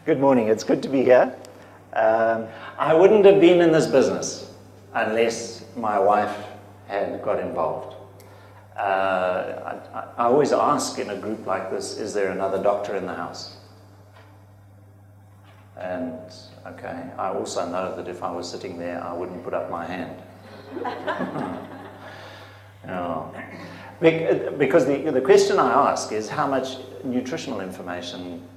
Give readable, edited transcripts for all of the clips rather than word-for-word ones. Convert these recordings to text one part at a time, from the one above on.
Good morning. It's good to be here. I wouldn't have been in this business unless my wife had got involved. I always ask in a group like this, is there another doctor in the house? And okay, I also know that if I was sitting there, I wouldn't put up my hand. No. Because the question I ask is, how much nutritional information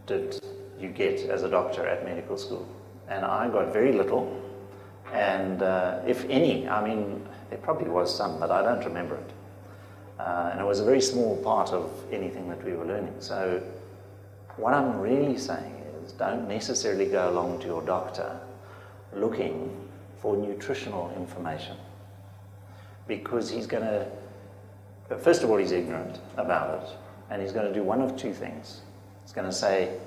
did you get as a doctor at medical school? And I got very little, and if any, I mean, there probably was some, but I don't remember it. And it was a very small part of anything that we were learning. So what I'm really saying is, don't necessarily go along to your doctor looking for nutritional information, because he's going to, first of all, he's ignorant about it, and he's going to do one of two things. He's going to say,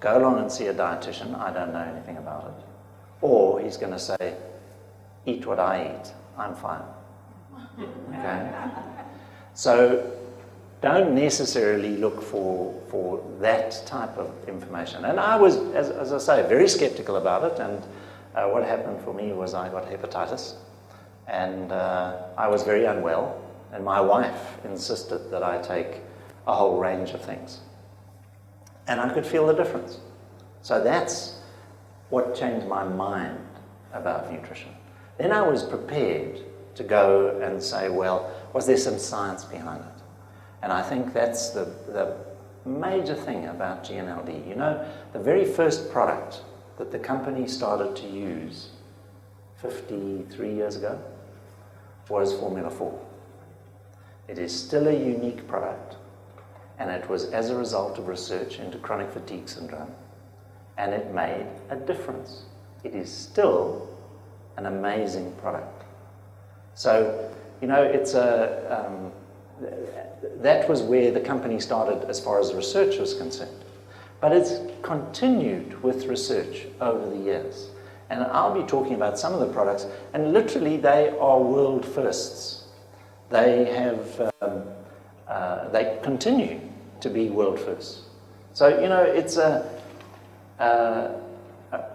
go along and see a dietitian, I don't know anything about it. Or he's going to say, eat what I eat, I'm fine. Okay? So don't necessarily look for that type of information. And I was, as I say, very skeptical about it, and what happened for me was I got hepatitis, and I was very unwell, and my wife insisted that I take a whole range of things. And I could feel the difference. So that's what changed my mind about nutrition. Then I was prepared to go and say, well, was there some science behind it? And I think that's the major thing about GNLD. You know, the very first product that the company started to use 53 years ago was Formula 4. It is still a unique product, and it was as a result of research into chronic fatigue syndrome, and it made a difference. It is still an amazing product. So, you know, it's that was where the company started as far as research was concerned. But it's continued with research over the years. And I'll be talking about some of the products, and literally they are world firsts. They have, they continue to be world firsts. So, you know, it's a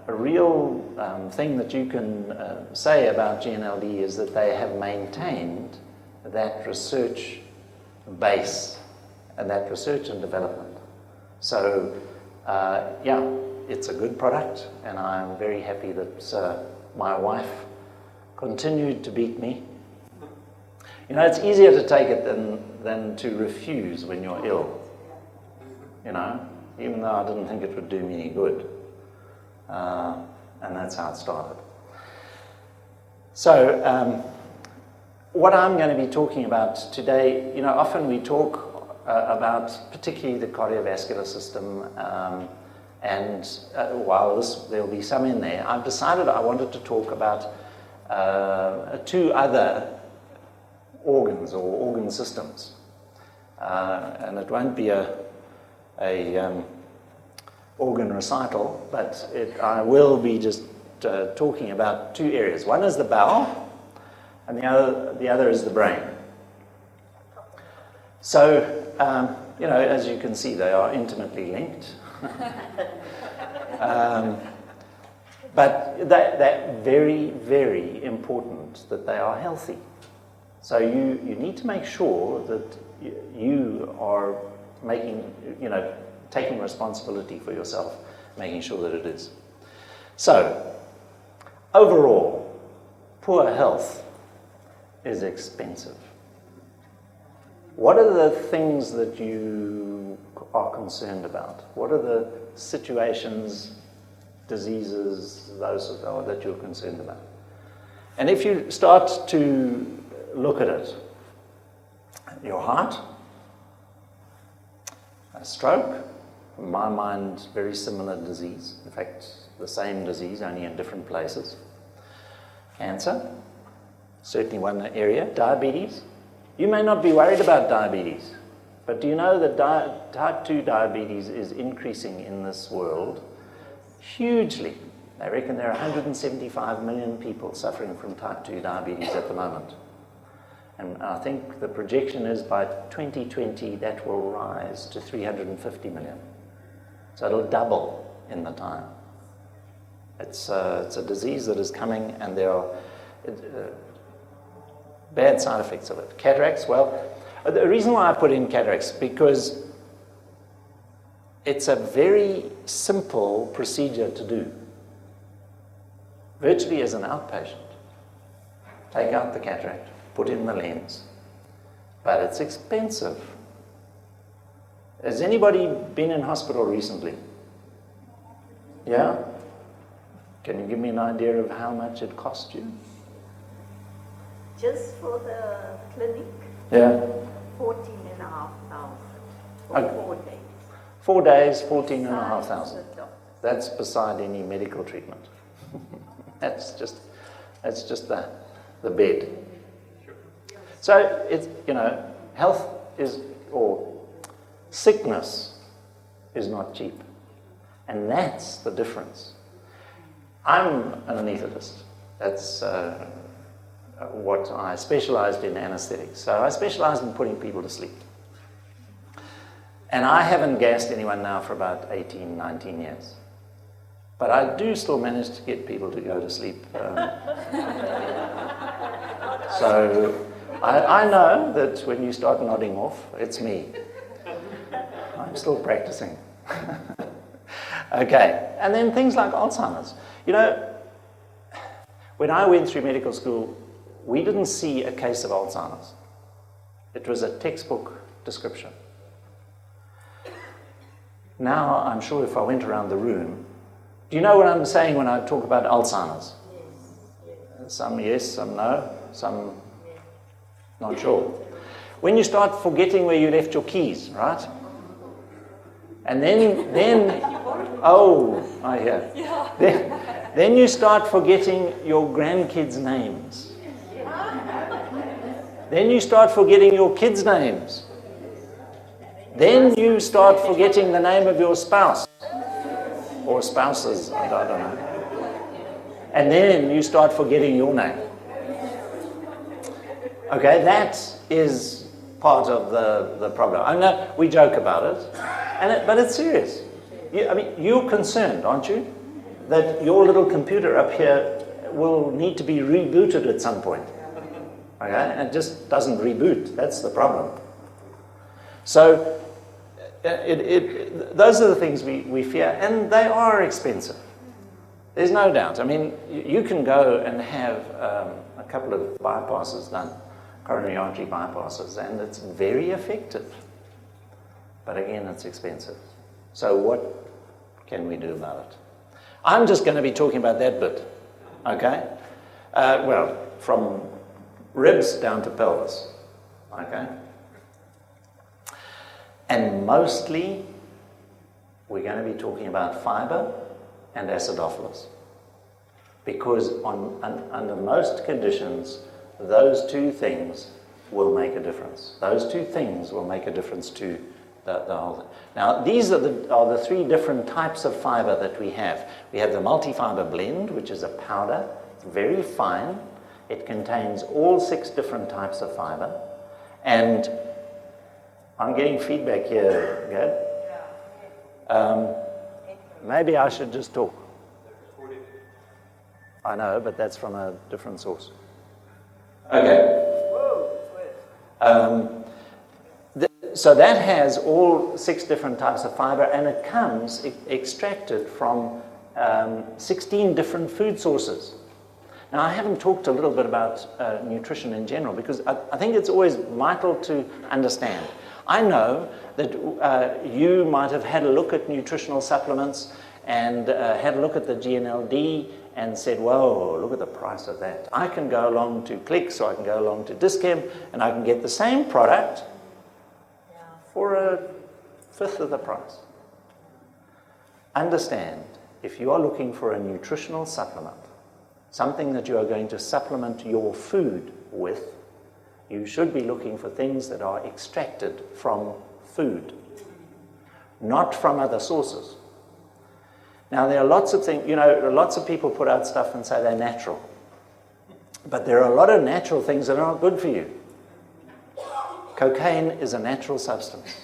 real thing that you can say about GNLD is that they have maintained that research base and that research and development. So, yeah, it's a good product, and I'm very happy that my wife continued to beat me. You know, it's easier to take it than to refuse when you're ill, you know, even though I didn't think it would do me any good. And that's how it started. So, what I'm going to be talking about today, you know, often we talk about particularly the cardiovascular system, and while there will be some in there, I've decided I wanted to talk about two other organs or organ systems, and it won't be a organ recital, but I will be just talking about two areas. One is the bowel, and the other is the brain. So, you know, as you can see, they are intimately linked. But they're very, very important that they are healthy. So you need to make sure that you are taking responsibility for yourself, making sure that it is. So, overall, poor health is expensive. What are the things that you are concerned about? What are the situations, diseases, those that you're concerned about? And if you start to look at it, your heart, a stroke, in my mind, very similar disease. In fact, the same disease, only in different places. Cancer, certainly one area. Diabetes. You may not be worried about diabetes, but do you know that type 2 diabetes is increasing in this world hugely? They reckon there are 175 million people suffering from type 2 diabetes at the moment. And I think the projection is by 2020 that will rise to 350 million. So it'll double in the time. It's a disease that is coming, and there are bad side effects of it. Cataracts, well, the reason why I put in cataracts, because it's a very simple procedure to do, virtually as an outpatient. Take out the cataract, put in the lens, but it's expensive. Has anybody been in hospital recently? Yeah? Can you give me an idea of how much it cost you? Just for the clinic? Yeah. 14,500 for Okay. 4 days. 4 days, 14,500. That's beside any medical treatment. That's just the bed. So it's, health is, or sickness is not cheap. And that's the difference. I'm an anaesthetist. That's what I specialized in, anesthetics. So I specialized in putting people to sleep. And I haven't gassed anyone now for about 18, 19 years. But I do still manage to get people to go to sleep. So I know that when you start nodding off, it's me. I'm still practicing. Okay, and then things like Alzheimer's. When I went through medical school, we didn't see a case of Alzheimer's. It was a textbook description. Now, I'm sure if I went around the room, do you know what I'm saying when I talk about Alzheimer's? Yes. Some yes, some no, some not sure. When you start forgetting where you left your keys, right? And then oh, I hear. Then you start forgetting your grandkids' names. Then you start forgetting your kids' names. Then you start forgetting the name of your spouse. Or spouses, I don't know. And then you start forgetting your name. Okay, that is part of the problem. I know we joke about it, but it's serious. You're concerned, aren't you? That your little computer up here will need to be rebooted at some point. Okay, and it just doesn't reboot. That's the problem. So those are the things we fear, and they are expensive. There's no doubt. You can go and have a couple of bypasses done, coronary artery bypasses, and it's very effective. But again, it's expensive. So what can we do about it? I'm just going to be talking about that bit, okay? Well, from ribs down to pelvis, okay? And mostly, we're going to be talking about fiber and acidophilus. Because under most conditions, those two things will make a difference. Those two things will make a difference to the whole thing. Now, these are the three different types of fiber that we have. We have the multi-fiber blend, which is a powder. It's very fine. It contains all 6 different types of fiber. And I'm getting feedback here, Gab. Maybe I should just talk. I know, but that's from a different source. Okay. So that has all 6 different types of fiber, and it comes extracted from 16 different food sources. Now, I haven't talked a little bit about nutrition in general, because I think it's always vital to understand. I know that you might have had a look at nutritional supplements and had a look at the GNLD and said, whoa, look at the price of that. I can go along to Clicks, or I can go along to Dischem, and I can get the same product for 1/5 of the price. Understand, if you are looking for a nutritional supplement, something that you are going to supplement your food with, you should be looking for things that are extracted from food, not from other sources. Now, there are lots of things, lots of people put out stuff and say they're natural. But there are a lot of natural things that are not good for you. Cocaine is a natural substance.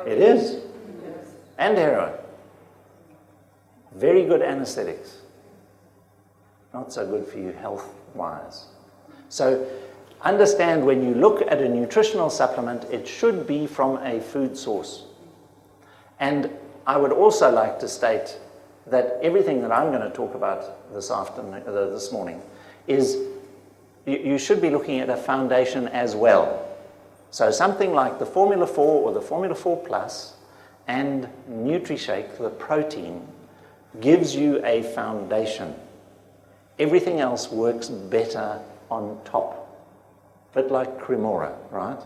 It is. And heroin. very good anesthetics, not so good for you health-wise. So understand, when you look at a nutritional supplement, it should be from a food source. And I would also like to state that everything that I'm going to talk about this morning is you should be looking at a foundation as well. So something like the Formula 4 or the Formula 4 Plus and NutriShake, the protein, gives you a foundation. Everything else works better on top. A bit like Cremora, right?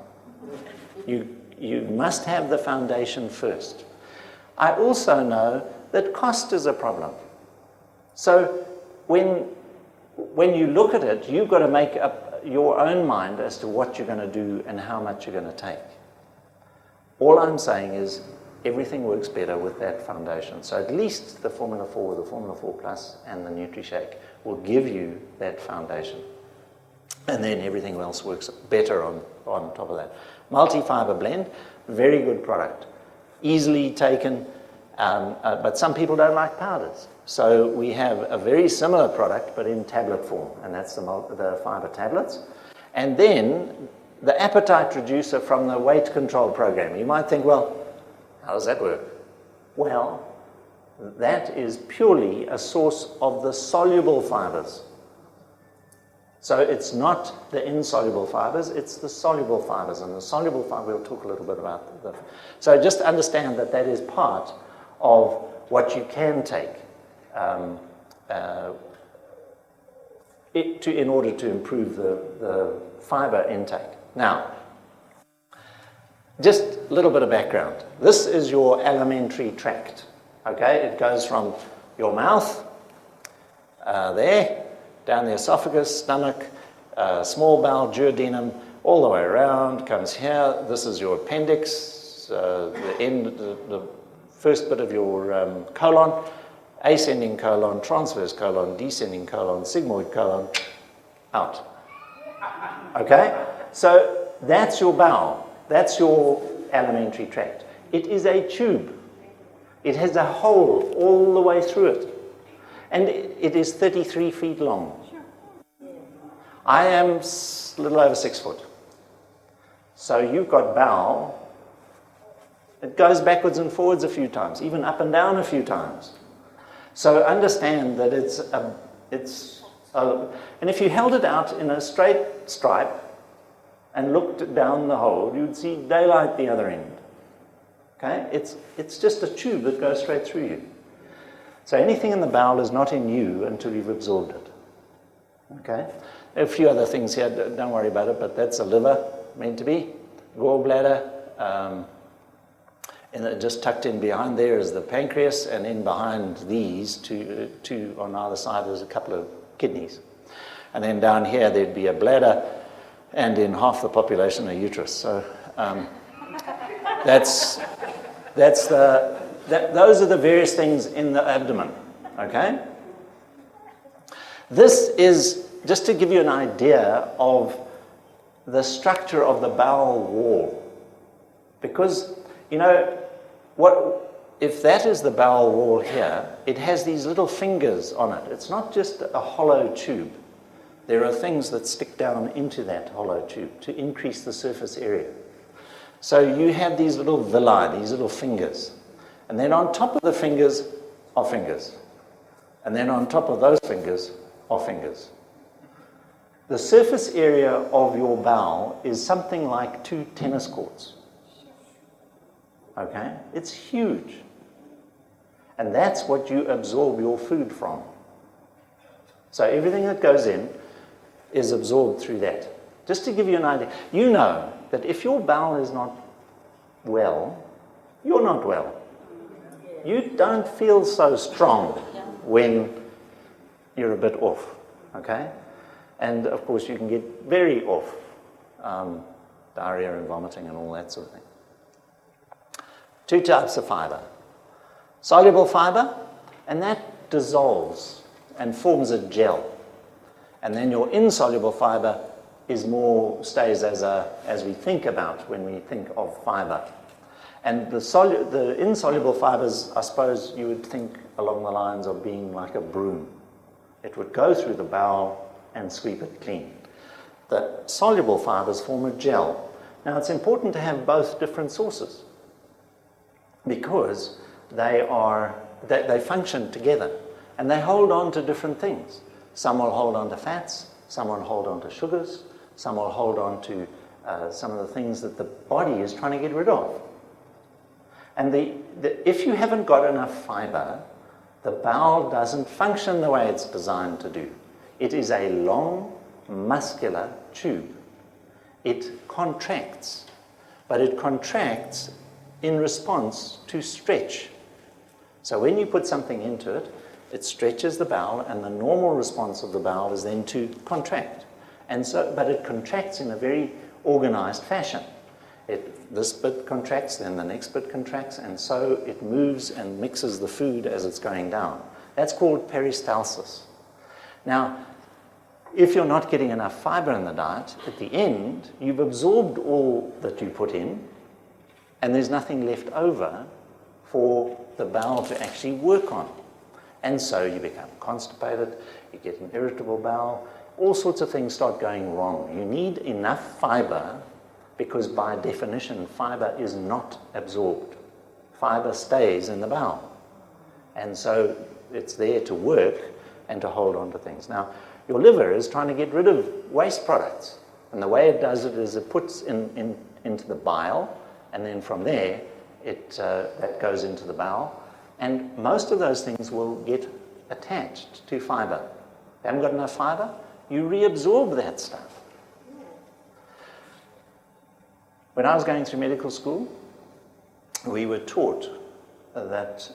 You must have the foundation first. I also know that cost is a problem. So when you look at it, you've got to make up your own mind as to what you're going to do and how much you're going to take. All I'm saying is everything works better with that foundation. So at least the Formula 4, the Formula 4 Plus and the NutriShake will give you that foundation. And then everything else works better on top of that. Multi-fiber blend, very good product. Easily taken, but some people don't like powders. So we have a very similar product, but in tablet form, and that's the fiber tablets. And then the appetite reducer from the weight control program. You might think, well, how does that work? Well, that is purely a source of the soluble fibers. So it's not the insoluble fibers, it's the soluble fibers. And the soluble fiber, we'll talk a little bit about. So just understand that that is part of what you can take in order to improve the fiber intake. Now, just a little bit of background. This is your alimentary tract, okay? It goes from your mouth, there, down the esophagus, stomach, small bowel, duodenum, all the way around, comes here. This is your appendix, the first bit of your colon, ascending colon, transverse colon, descending colon, sigmoid colon, out. Okay? So that's your bowel. That's your alimentary tract. It is a tube. It has a hole all the way through it. And it is 33 feet long. I am a little over 6 foot. So you've got bowel. It goes backwards and forwards a few times, even up and down a few times. So understand that and if you held it out in a straight stripe and looked down the hole, you'd see daylight the other end. Okay? It's just a tube that goes straight through you. So anything in the bowel is not in you until you've absorbed it. Okay? A few other things here, don't worry about it, but that's a liver, meant to be. Gallbladder, and just tucked in behind there is the pancreas, and in behind these two on either side there's a couple of kidneys. And then down here there'd be a bladder, and in half the population a uterus. So those are the various things in the abdomen, okay? This is just to give you an idea of the structure of the bowel wall. Because, you know, if that is the bowel wall here, it has these little fingers on it. It's not just a hollow tube. There are things that stick down into that hollow tube to increase the surface area. So you have these little villi, these little fingers. And then on top of the fingers are fingers. And then on top of those fingers are fingers. The surface area of your bowel is something like 2 tennis courts. Okay? It's huge. And that's what you absorb your food from. So everything that goes in is absorbed through that. Just to give you an idea, you know that if your bowel is not well, you're not well. You don't feel so strong when you're a bit off, okay? And of course you can get very off, diarrhea and vomiting and all that sort of thing. 2 types of fiber. Soluble fiber, and that dissolves and forms a gel. And then your insoluble fiber is stays as we think about when we think of fiber. And the insoluble fibers, I suppose you would think along the lines of being like a broom. It would go through the bowel and sweep it clean. The soluble fibers form a gel. Now, it's important to have both different sources because they function together and they hold on to different things. Some will hold on to fats, some will hold on to sugars, some will hold on to some of the things that the body is trying to get rid of. And if you haven't got enough fiber, the bowel doesn't function the way it's designed to do. It is a long, muscular tube. It contracts, but it contracts in response to stretch. So when you put something into it, it stretches the bowel, and the normal response of the bowel is then to contract. But it contracts in a very organized fashion. This bit contracts, then the next bit contracts, and so it moves and mixes the food as it's going down. That's called peristalsis. Now, if you're not getting enough fiber in the diet, at the end, you've absorbed all that you put in, and there's nothing left over for the bowel to actually work on. And so you become constipated, you get an irritable bowel, all sorts of things start going wrong. You need enough fiber because by definition, fiber is not absorbed. Fiber stays in the bowel. And so it's there to work and to hold on to things. Now, your liver is trying to get rid of waste products. And the way it does it is it puts into the bile, and then from there, that goes into the bowel. And most of those things will get attached to fiber. If you haven't got enough fiber, you reabsorb that stuff. When I was going through medical school, we were taught that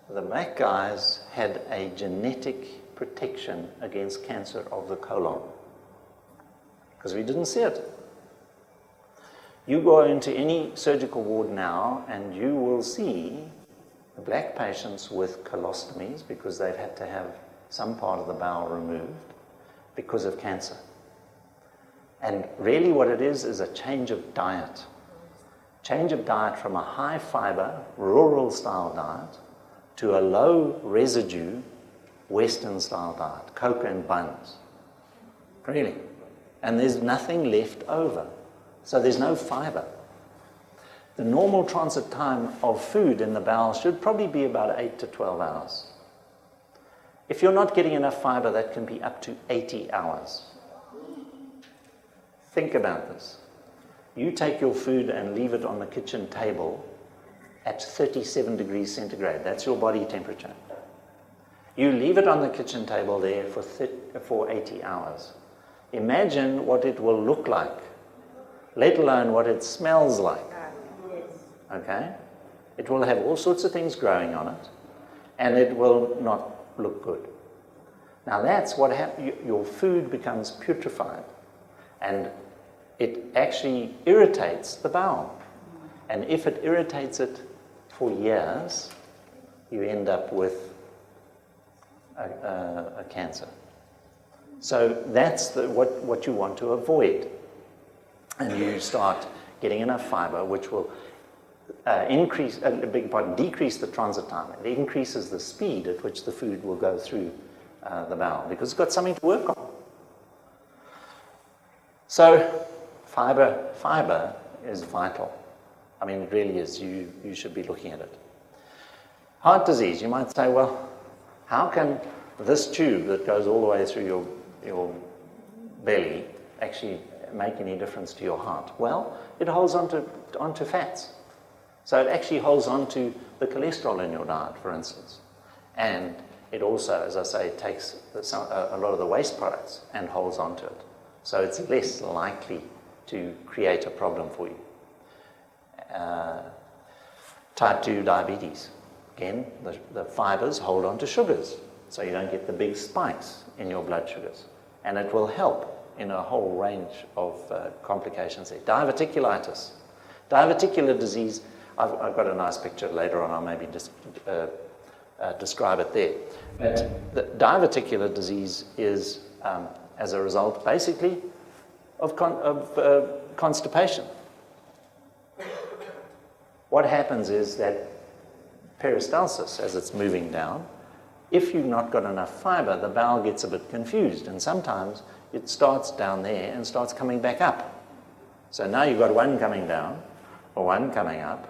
the black guys had a genetic protection against cancer of the colon because we didn't see it. You go into any surgical ward now and you will see black patients with colostomies because they've had to have some part of the bowel removed because of cancer. And really what it is a change of diet. Change of diet from a high fiber, rural style diet to a low residue, Western style diet, Coke and buns. Really. And there's nothing left over. So there's no fiber. The normal transit time of food in the bowel should probably be about 8 to 12 hours. If you're not getting enough fiber, that can be up to 80 hours. Think about this. You take your food and leave it on the kitchen table at 37 degrees centigrade. That's your body temperature. You leave it on the kitchen table there for 80 hours. Imagine what it will look like, let alone what it smells like. Okay? It will have all sorts of things growing on it, and it will not look good. Now that's what happens. Your food becomes putrefied, and it actually irritates the bowel. And if it irritates it for years, you end up with a cancer. So that's what you want to avoid. And you start getting enough fiber, which will decrease the transit time. It increases the speed at which the food will go through the bowel because it's got something to work on. So fiber is vital. I mean, it really is. You should be looking at it. Heart disease, you might say, well, how can this tube that goes all the way through your belly actually make any difference to your heart? Well, it holds onto fats. So it actually holds onto the cholesterol in your diet, for instance. And it also, as I say, takes a lot of the waste products and holds onto it. So it's less likely to create a problem for you. Type 2 diabetes. Again, the fibers hold on to sugars, so you don't get the big spikes in your blood sugars. And it will help in a whole range of complications there. Diverticulitis. Diverticular disease, I've got a nice picture later on, I'll maybe just describe it there. But the diverticular disease is, as a result, basically, of constipation. what happens is that peristalsis, as it's moving down, if you've not got enough fiber, the bowel gets a bit confused, and sometimes it starts down there and starts coming back up. So now you've got one coming down or one coming up.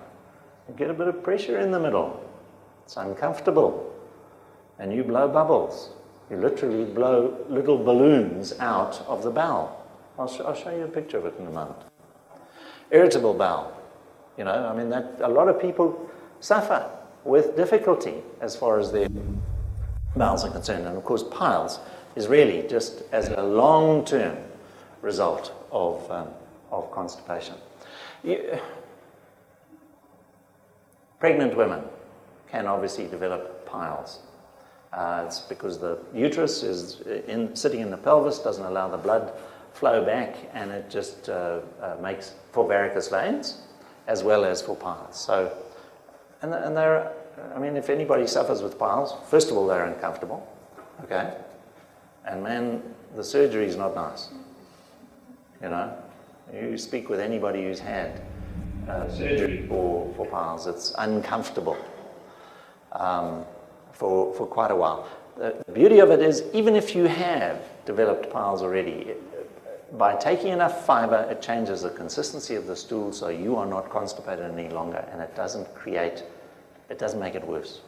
You get a bit of pressure in the middle. It's uncomfortable, and you blow bubbles. You literally blow little balloons out of the bowel. I'll show you a picture of it in a moment. Irritable bowel. You know, I mean, that a lot of people suffer with difficulty as far as their bowels are concerned. And of course, piles is really just as a long-term result of constipation. Pregnant women can obviously develop piles. It's because the uterus is sitting in the pelvis, doesn't allow the blood flow back, and it just makes for varicose veins as well as for piles. So, and they're, I mean, if anybody suffers with piles, first of all, they're uncomfortable, okay? And man, the surgery is not nice. You know, you speak with anybody who's had surgery for piles, it's uncomfortable for quite a while. The beauty of it is, even if you have developed piles already, by taking enough fiber, it changes the consistency of the stool so you are not constipated any longer, and it doesn't make it worse.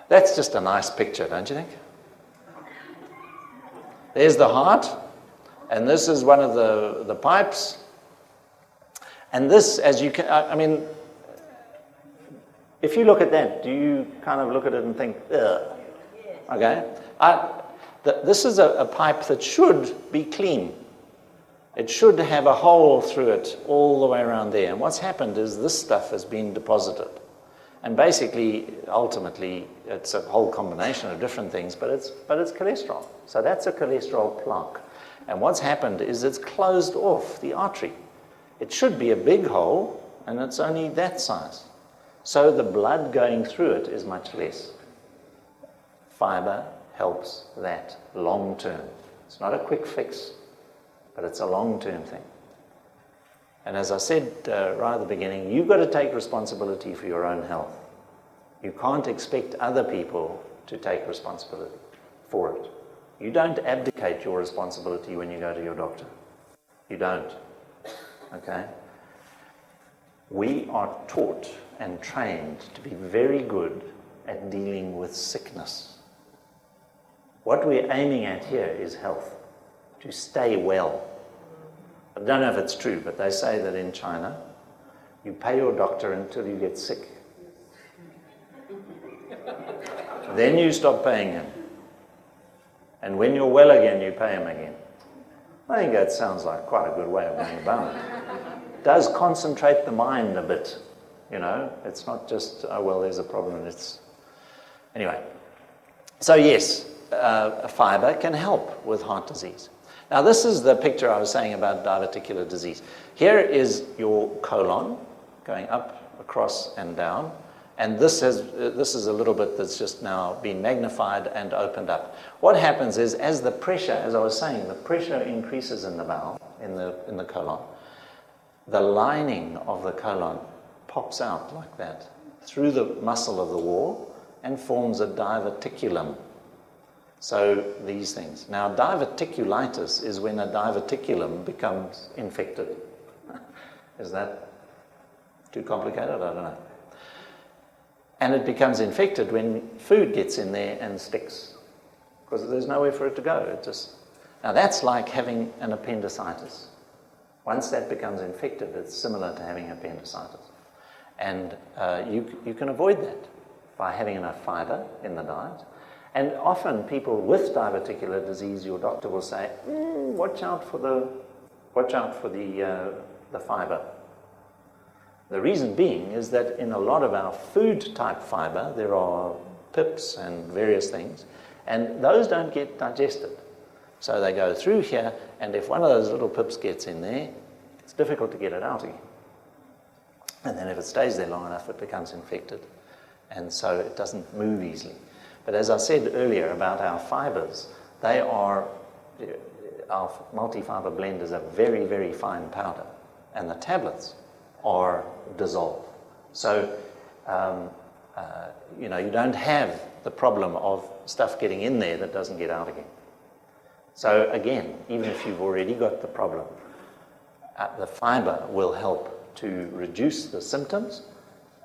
That's just a nice picture, don't you think? There's the heart, and this is one of the pipes. And this, as you can, I mean, if you look at that, do you kind of look at it and think, ugh? Okay? This is a pipe that should be clean. It should have a hole through it all the way around there. And what's happened is this stuff has been deposited. And basically, ultimately, it's a whole combination of different things, but it's cholesterol. So that's a cholesterol plaque. And what's happened is it's closed off the artery. It should be a big hole, and it's only that size. So the blood going through it is much less. Fiber helps that long term. It's not a quick fix, but it's a long-term thing. And as I said right at the beginning, you've got to take responsibility for your own health. You can't expect other people to take responsibility for it. You don't abdicate your responsibility when you go to your doctor. You don't. Okay? We are taught and trained to be very good at dealing with sickness. What we're aiming at here is health, to stay well. I don't know if it's true, but they say that in China, you pay your doctor until you get sick. Then you stop paying him. And when you're well again, you pay him again. I think that sounds like quite a good way of going about it. It does concentrate the mind a bit, you know. It's not just, oh, well, there's a problem. It's anyway. So yes, fiber can help with heart disease. Now this is the picture I was saying about diverticular disease. Here is your colon going up, across and down. And this is a little bit that's just now been magnified and opened up. What happens is, as the pressure, as I was saying, the pressure increases in the bowel, in the colon, the lining of the colon pops out like that through the muscle of the wall and forms a diverticulum. So these things. Now, diverticulitis is when a diverticulum becomes infected. Is that too complicated? I don't know. And it becomes infected when food gets in there and sticks, because there's nowhere for it to go. Now that's like having an appendicitis. Once that becomes infected, it's similar to having appendicitis. And you can avoid that by having enough fiber in the diet. And often people with diverticular disease, your doctor will say, watch out for the fiber. The reason being is that in a lot of our food type fiber, there are pips and various things, and those don't get digested. So they go through here, and if one of those little pips gets in there, it's difficult to get it out again. And then if it stays there long enough, it becomes infected. And so it doesn't move easily. But as I said earlier about our fibers, our multi-fiber blend is a very, very fine powder. and the tablets are dissolved. So, you don't have the problem of stuff getting in there that doesn't get out again. So again, even if you've already got the problem, the fiber will help to reduce the symptoms,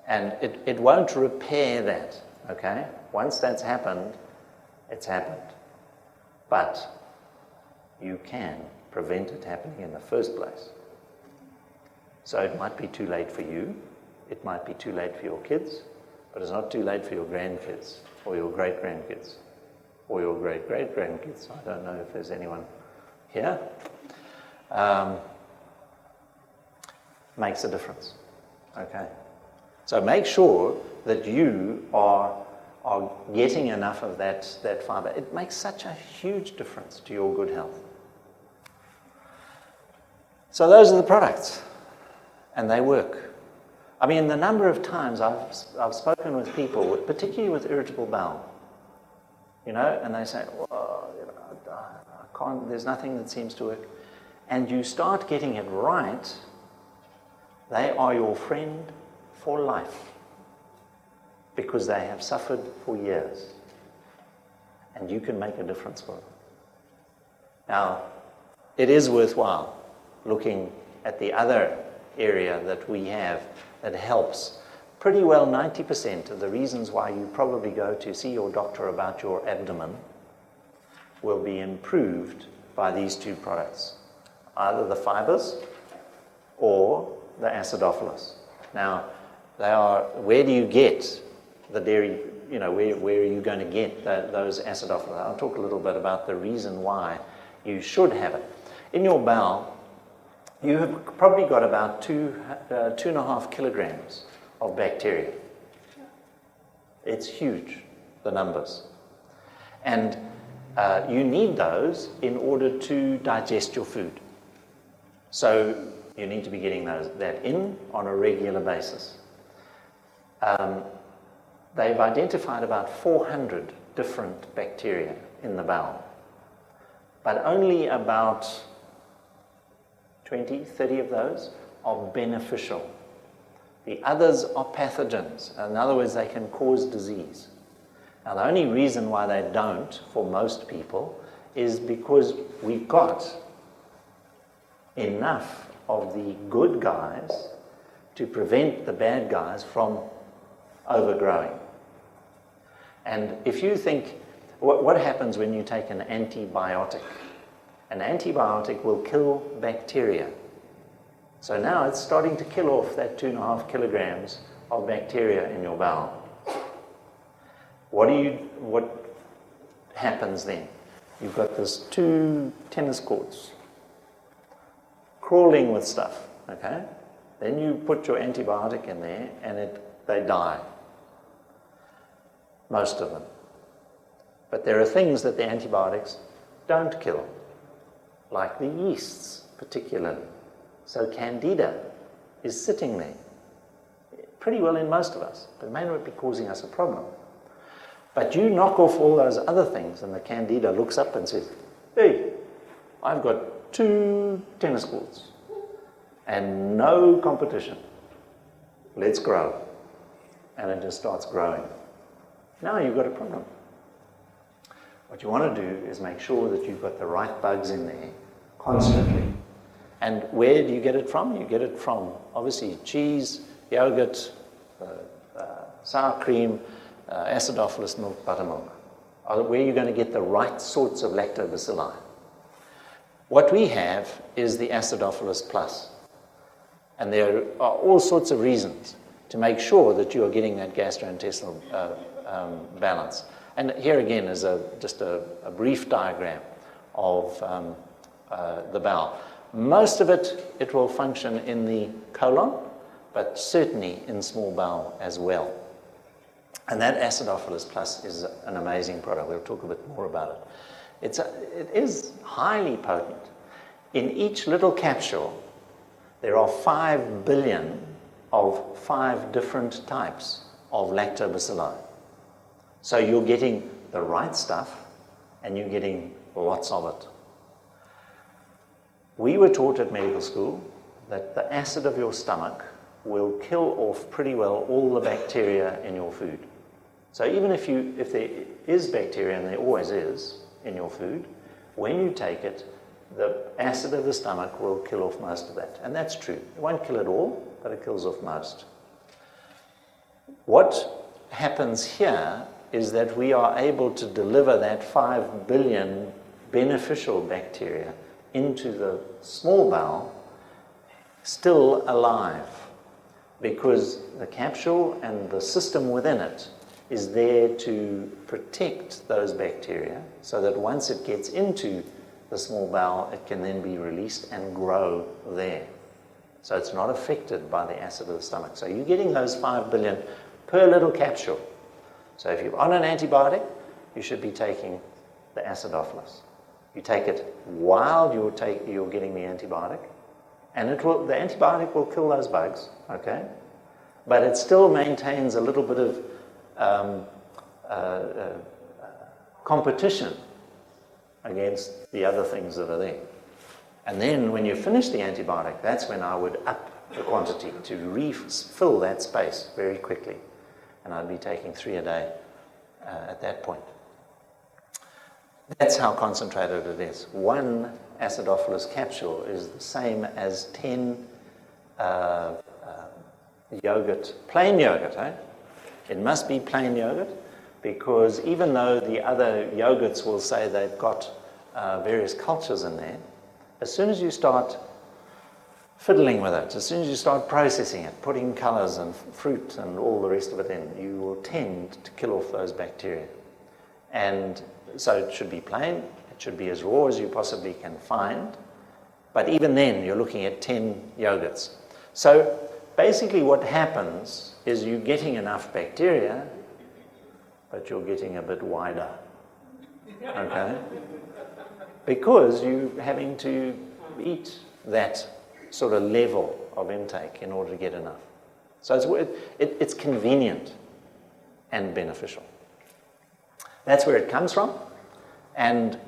and it won't repair that, okay? Once that's happened, it's happened. But you can prevent it happening in the first place. So it might be too late for you, it might be too late for your kids, but it's not too late for your grandkids, or your great-grandkids, or your great-great-grandkids. I don't know if there's anyone here. Makes a difference, okay? So make sure that you are getting enough of that fiber. It makes such a huge difference to your good health. So those are the products, and they work. I mean, the number of times I've spoken with people, particularly with irritable bowel, and they say, well, I can't, there's nothing that seems to work. And you start getting it right, they are your friend for life, because they have suffered for years, and you can make a difference for them. Now, it is worthwhile looking at the other area that we have that helps. Pretty well 90% of the reasons why you probably go to see your doctor about your abdomen will be improved by these two products, either the fibers or the acidophilus. Now, they are, where do you get the dairy, where are you going to get those acidophilus? I'll talk a little bit about the reason why you should have it. In your bowel, you have probably got about 2.5 kilograms of bacteria. It's huge, the numbers. And you need those in order to digest your food. So you need to be getting that in on a regular basis. They've identified about 400 different bacteria in the bowel, but only about 20, 30 of those are beneficial. The others are pathogens. In other words, they can cause disease. Now, the only reason why they don't, for most people, is because we've got enough of the good guys to prevent the bad guys from overgrowing. And if you think, what happens when you take an antibiotic? An antibiotic will kill bacteria. So now it's starting to kill off that 2.5 kilograms of bacteria in your bowel. What happens then? You've got this 2 tennis courts crawling with stuff, okay? Then you put your antibiotic in there and they die. Most of them. But there are things that the antibiotics don't kill, like the yeasts particularly. So Candida is sitting there pretty well in most of us, but it may not be causing us a problem. But you knock off all those other things and the Candida looks up and says, hey, I've got 2 tennis courts and no competition. Let's grow. And it just starts growing. Now you've got a problem. What you want to do is make sure that you've got the right bugs in there constantly. And where do you get it from? You get it from, obviously, cheese, yogurt, sour cream, acidophilus milk, buttermilk. Where are you going to get the right sorts of lactobacilli? What we have is the acidophilus plus. And there are all sorts of reasons to make sure that you are getting that gastrointestinal balance. And here again is just a brief diagram of the bowel. Most of it will function in the colon, but certainly in small bowel as well. And that acidophilus plus is an amazing product. We'll talk a bit more about it. It is highly potent. In each little capsule, there are 5 billion of 5 different types of lactobacilli. So you're getting the right stuff, and you're getting lots of it. We were taught at medical school that the acid of your stomach will kill off pretty well all the bacteria in your food. So even if there is bacteria, and there always is in your food, when you take it, the acid of the stomach will kill off most of that. And that's true. It won't kill it all, but it kills off most. What happens here is that we are able to deliver that 5 billion beneficial bacteria into the small bowel still alive, because the capsule and the system within it is there to protect those bacteria so that once it gets into the small bowel, it can then be released and grow there. So it's not affected by the acid of the stomach. So you're getting those 5 billion per little capsule. So if you're on an antibiotic, you should be taking the acidophilus. You take it while you're getting the antibiotic, and the antibiotic will kill those bugs, okay? But it still maintains a little bit of competition against the other things that are there. And then when you finish the antibiotic, that's when I would up the quantity to refill that space very quickly. And I'd be taking 3 a day at that point. That's how concentrated it is. 1 acidophilus capsule is the same as 10 yogurt, plain yogurt. It must be plain yogurt, because even though the other yogurts will say they've got various cultures in there, as soon as you start fiddling with it, as soon as you start processing it, putting colors and fruit and all the rest of it in, you will tend to kill off those bacteria. And so it should be plain, it should be as raw as you possibly can find, but even then you're looking at 10 yogurts. So basically what happens is you're getting enough bacteria, but you're getting a bit wider, okay? Because you're having to eat that sort of level of intake in order to get enough. So it's convenient and beneficial. That's where it comes from. And,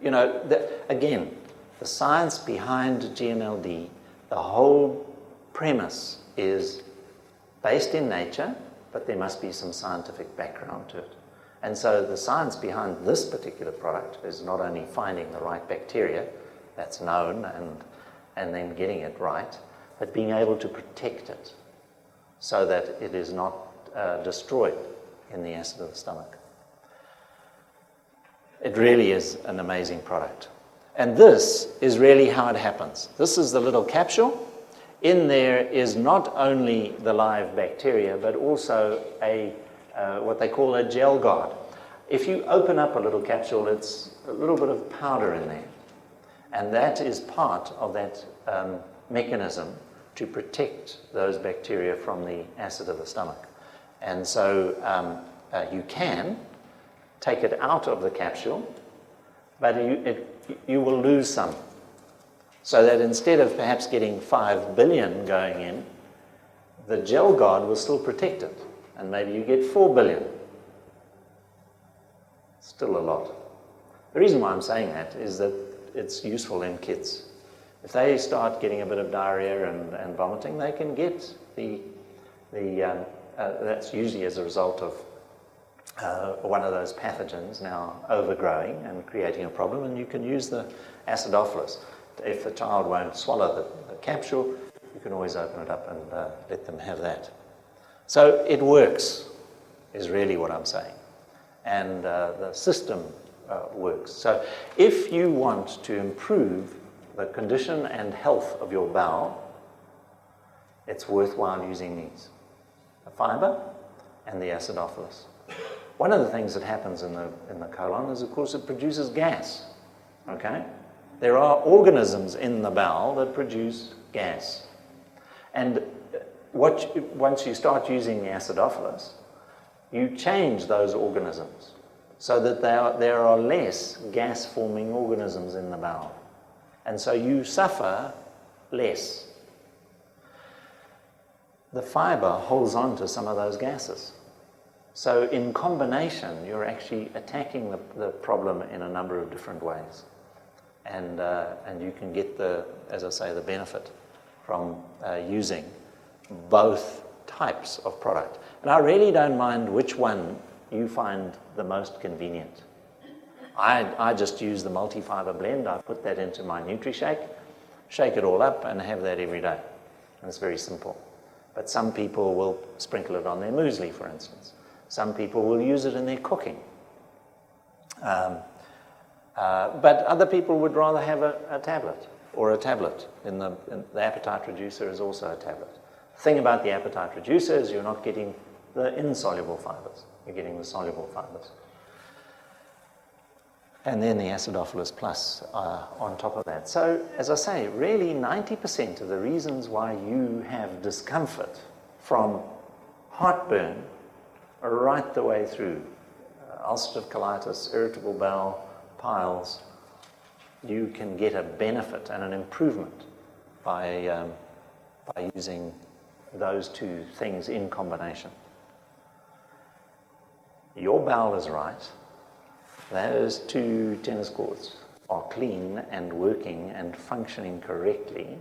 you know, again, the science behind GNLD, the whole premise is based in nature, but there must be some scientific background to it. And so the science behind this particular product is not only finding the right bacteria, that's known, and then getting it right, but being able to protect it so that it is not destroyed in the acid of the stomach. It really is an amazing product. And this is really how it happens. This is the little capsule. In there is not only the live bacteria, but also what they call a gel guard. If you open up a little capsule, it's a little bit of powder in there. And that is part of that mechanism to protect those bacteria from the acid of the stomach. And so you can take it out of the capsule, but you will lose some. So that instead of perhaps getting 5 billion going in, the gel guard will still protect it. And maybe you get 4 billion. Still a lot. The reason why I'm saying that is that it's useful in kids. If they start getting a bit of diarrhea and vomiting, they can get that's usually as a result of one of those pathogens now overgrowing and creating a problem, and you can use the acidophilus. If the child won't swallow the capsule, you can always open it up and let them have that. So it works, is really what I'm saying. And the system works. So if you want to improve the condition and health of your bowel, it's worthwhile using these, the fiber and the acidophilus. One of the things that happens in the colon is, of course, it produces gas, okay? There are organisms in the bowel that produce gas. And once you start using the acidophilus, you change those organisms so that there are less gas-forming organisms in the bowel. And so you suffer less. The fiber holds on to some of those gases. So in combination, you're actually attacking the problem in a number of different ways. And you can get as I say, the benefit from using both types of product. And I really don't mind which one you find the most convenient. I just use the multi-fiber blend. I put that into my NutriShake, shake it all up, and have that every day. And it's very simple. But some people will sprinkle it on their muesli, for instance. Some people will use it in their cooking. But other people would rather have a tablet, or a tablet. The appetite reducer is also a tablet. The thing about the appetite reducer is you're not getting the insoluble fibers. You're getting the soluble fibers. And then the Acidophilus Plus on top of that. So, as I say, really 90% of the reasons why you have discomfort from heartburn right the way through ulcerative colitis, irritable bowel, piles, you can get a benefit and an improvement by using those two things in combination. Your bowel is right. Those two tennis courts are clean and working and functioning correctly.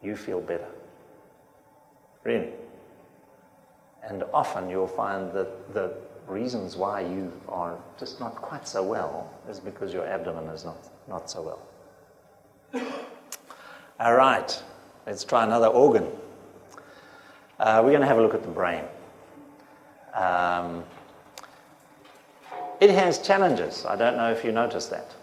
You feel better. Really. And often you'll find that the reasons why you are just not quite so well is because your abdomen is not so well. All right, let's try another organ. We're going to have a look at the brain. It has challenges. I don't know if you noticed that.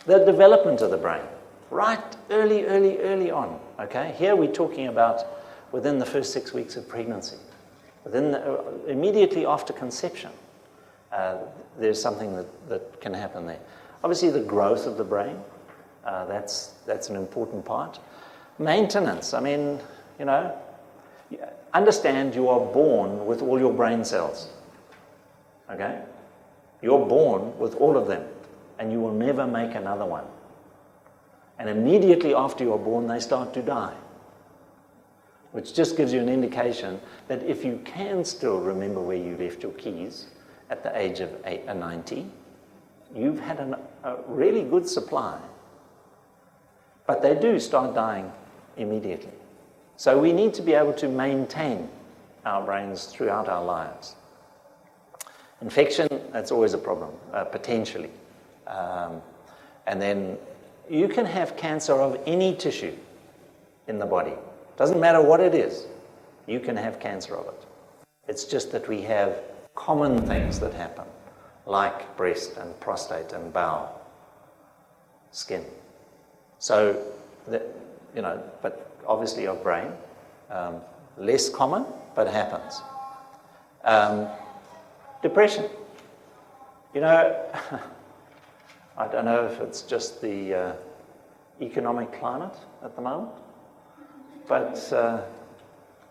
The development of the brain, right early on, okay? Here we're talking about within the first 6 weeks of pregnancy. Immediately after conception, there's something that can happen there. Obviously, the growth of the brain, that's an important part. Maintenance, I mean, you know, understand you are born with all your brain cells, okay? You're born with all of them, and you will never make another one. And immediately after you're born, they start to die, which just gives you an indication that if you can still remember where you left your keys at the age of 90, you've had a really good supply. But they do start dying immediately. So we need to be able to maintain our brains throughout our lives. Infection, that's always a problem, potentially. And then you can have cancer of any tissue in the body. Doesn't matter what it is, you can have cancer of it. It's just that we have common things that happen, like breast and prostate and bowel, skin. So, you know, but obviously your brain, less common, but happens. Depression. You know, I don't know if it's just the economic climate at the moment, but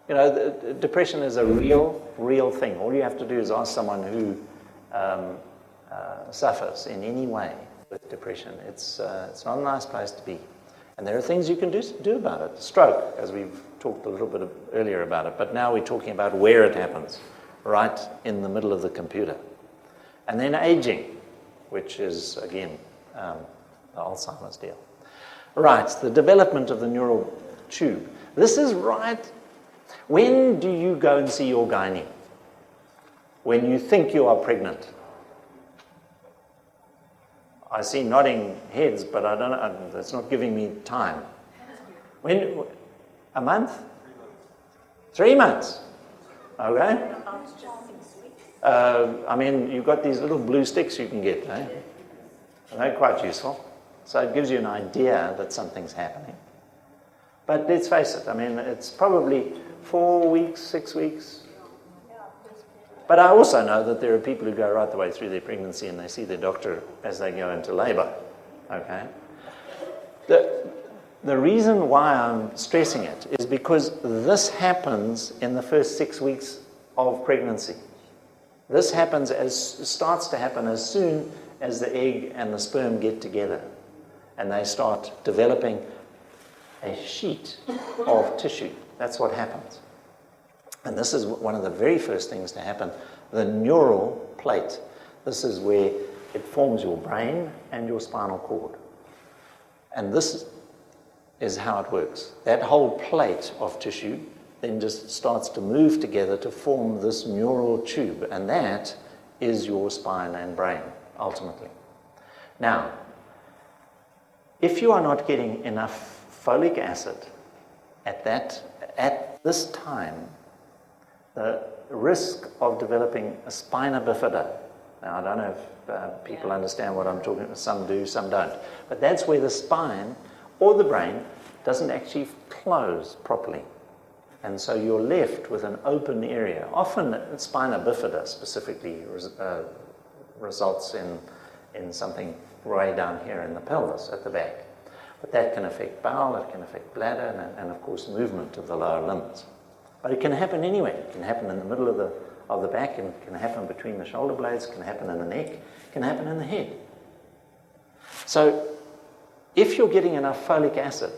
you know, depression is a real thing. All you have to do is ask someone who suffers in any way with depression. It's not a nice place to be. And there are things you can do about it. Stroke, as we've talked a little bit earlier about it, but now we're talking about where it happens, right in the middle of the computer. And then aging, which is, again, the Alzheimer's deal. Right, the development of the neural tube. This is right. When do you go and see your gynae? When you think you are pregnant. I see nodding heads, but I don't know, that's not giving me time. When? A month? 3 months. Okay. I mean, you've got these little blue sticks you can get, eh? They're quite useful. So it gives you an idea that something's happening. But let's face it, I mean, it's probably 4 weeks, 6 weeks. But I also know that there are people who go right the way through their pregnancy and they see their doctor as they go into labor, okay? The reason why I'm stressing it is because this happens in the first 6 weeks of pregnancy. This starts to happen as soon as the egg and the sperm get together and they start developing a sheet of tissue. That's what happens. And this is one of the very first things to happen, the neural plate. This is where it forms your brain and your spinal cord. And this is how it works. That whole plate of tissue then just starts to move together to form this neural tube, and that is your spine and brain, ultimately. Now, if you are not getting enough folic acid at this time, the risk of developing a spina bifida, now I don't know if people understand what I'm talking about, some do, some don't, but that's where the spine or the brain doesn't actually close properly. And so you're left with an open area. Often spina bifida specifically results in something way down here in the pelvis at the back. But that can affect bowel, it can affect bladder, and of course movement of the lower limbs. But it can happen anywhere. It can happen in the middle of the back, and it can happen between the shoulder blades, it can happen in the neck, it can happen in the head. So if you're getting enough folic acid,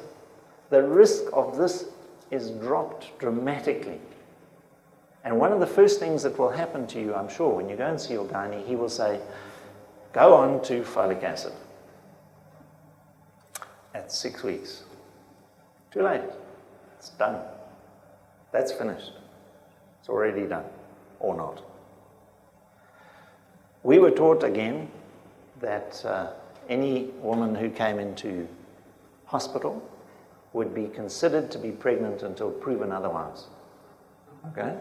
the risk of this is dropped dramatically. And one of the first things that will happen to you, I'm sure, when you go and see your gynae, he will say, go on to folic acid. At 6 weeks. Too late. It's done. That's finished. It's already done. Or not. We were taught again that any woman who came into hospital would be considered to be pregnant until proven otherwise. Okay?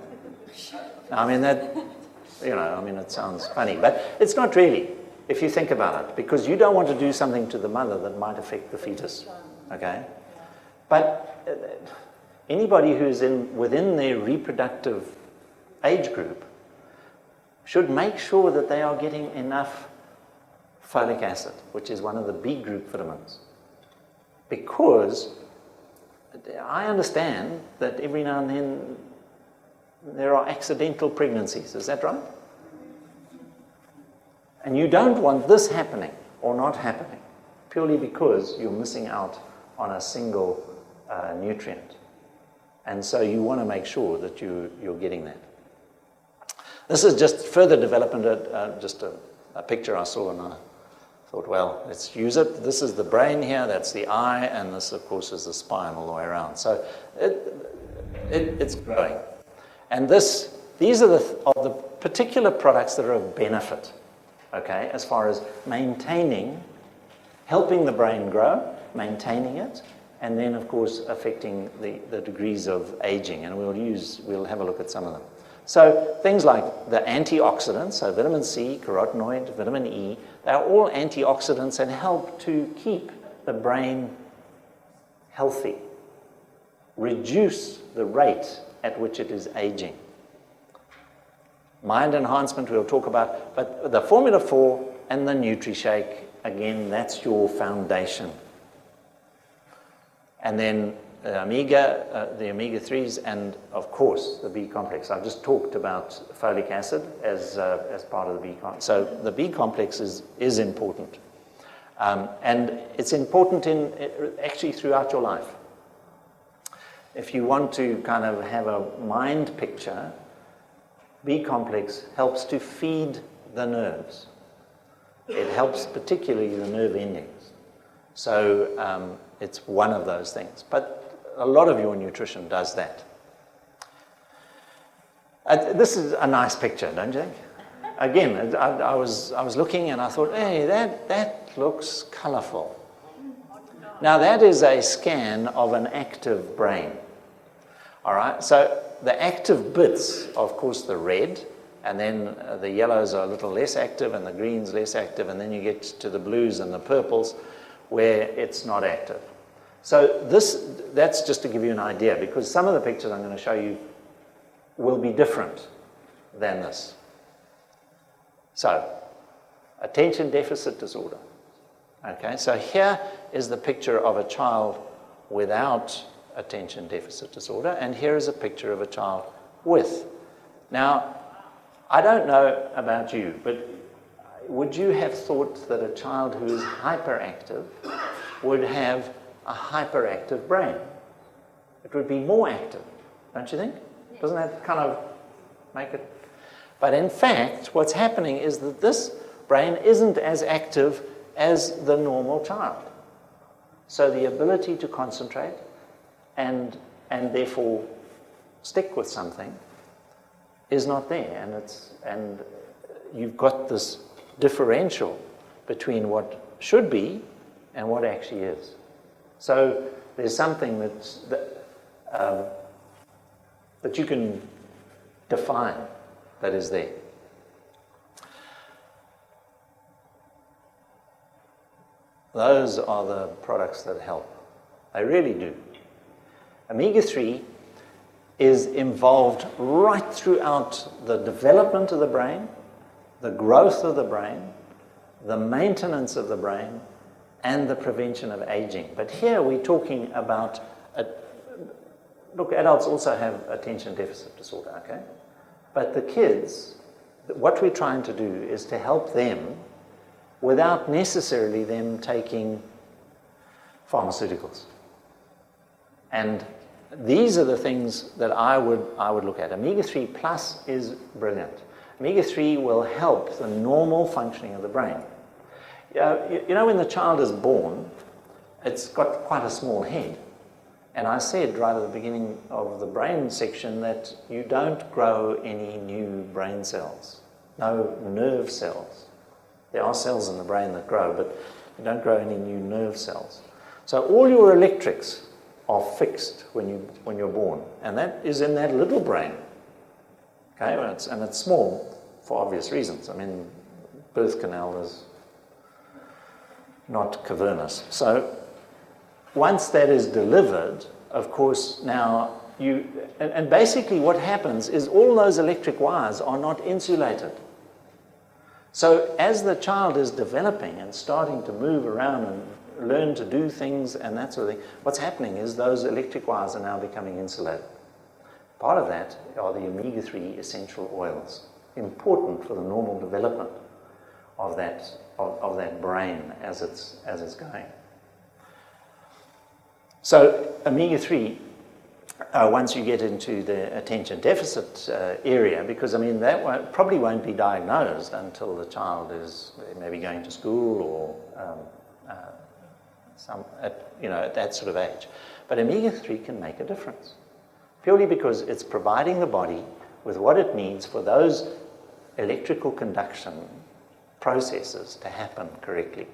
I mean, it sounds funny, but it's not really, if you think about it, because you don't want to do something to the mother that might affect the fetus. Okay? But anybody who's within their reproductive age group should make sure that they are getting enough folic acid, which is one of the B group vitamins. Because I understand that every now and then there are accidental pregnancies. Is that right? And you don't want this happening or not happening purely because you're missing out on a single nutrient. And so you want to make sure that you're getting that. This is just further development, just a picture I saw, and I thought, well, let's use it. This is the brain here, that's the eye, and this, of course, is the spine all the way around. So it's growing. And these are of the particular products that are of benefit, okay, as far as helping the brain grow, maintaining it, and then, of course, affecting the degrees of aging. And we'll have a look at some of them. So things like the antioxidants, so vitamin C, carotenoid, vitamin E, they're all antioxidants and help to keep the brain healthy, reduce the rate at which it is aging. Mind enhancement we'll talk about, but the Formula 4 and the NutriShake, again, that's your foundation. And then the omega-3s, and of course the B complex. I've just talked about folic acid as part of the B complex. So the B complex is important, and it's important actually throughout your life. If you want to kind of have a mind picture, B complex helps to feed the nerves. It helps particularly the nerve endings. So it's one of those things. But a lot of your nutrition does that. This is a nice picture, don't you think? Again, I was looking and I thought, hey, that looks colorful. Now that is a scan of an active brain. All right, so the active bits, of course, the red, and then the yellows are a little less active and the greens less active, and then you get to the blues and the purples where it's not active. So that's just to give you an idea, because some of the pictures I'm going to show you will be different than this. So, attention deficit disorder. Okay, so here is the picture of a child without attention deficit disorder, and here is a picture of a child with. Now, I don't know about you, but would you have thought that a child who is hyperactive would have a hyperactive brain? It would be more active, don't you think? Doesn't that kind of make it? But in fact, what's happening is that this brain isn't as active as the normal child. So the ability to concentrate and therefore stick with something is not there, and you've got this differential between what should be and what actually is. So there's something that you can define that is there. Those are the products that help. They really do. Omega-3 is involved right throughout the development of the brain, the growth of the brain, the maintenance of the brain, and the prevention of aging. But here we're talking about, look, adults also have attention deficit disorder, okay? But the kids, what we're trying to do is to help them without necessarily them taking pharmaceuticals. And these are the things that I would look at. Omega-3 plus is brilliant. Omega-3 will help the normal functioning of the brain. You know, when the child is born, it's got quite a small head. And I said right at the beginning of the brain section that you don't grow any new brain cells, no nerve cells. There are cells in the brain that grow, but you don't grow any new nerve cells. So all your electrics are fixed when you're born, and that is in that little brain. Okay, and it's small for obvious reasons. I mean, birth canal is not cavernous. So once that is delivered, of course, now and basically what happens is all those electric wires are not insulated. So as the child is developing and starting to move around and learn to do things and that sort of thing, what's happening is those electric wires are now becoming insulated. Part of that are the omega-3 essential oils, important for the normal development of that brain as it's going. So omega-3, once you get into the attention deficit area, because I mean that probably won't be diagnosed until the child is maybe going to school or at that sort of age. But omega-3 can make a difference, purely because it's providing the body with what it needs for those electrical conduction processes to happen correctly.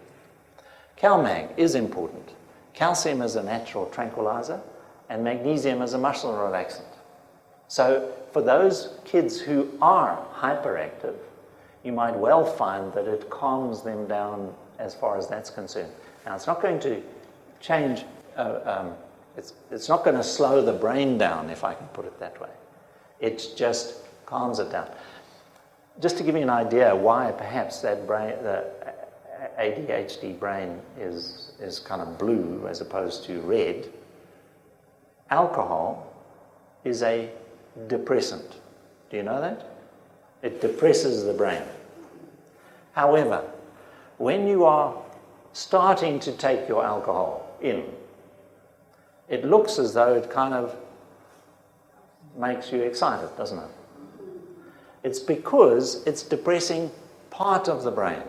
CalMag is important. Calcium is a natural tranquilizer, and magnesium is a muscle relaxant. So for those kids who are hyperactive, you might well find that it calms them down as far as that's concerned. Now, it's not going to change, it's not going to slow the brain down, if I can put it that way. It just calms it down. Just to give you an idea why perhaps that brain, the ADHD brain is kind of blue as opposed to red, alcohol is a depressant. Do you know that? It depresses the brain. However, when you are starting to take your alcohol in, it looks as though it kind of makes you excited, doesn't it? It's because it's depressing part of the brain.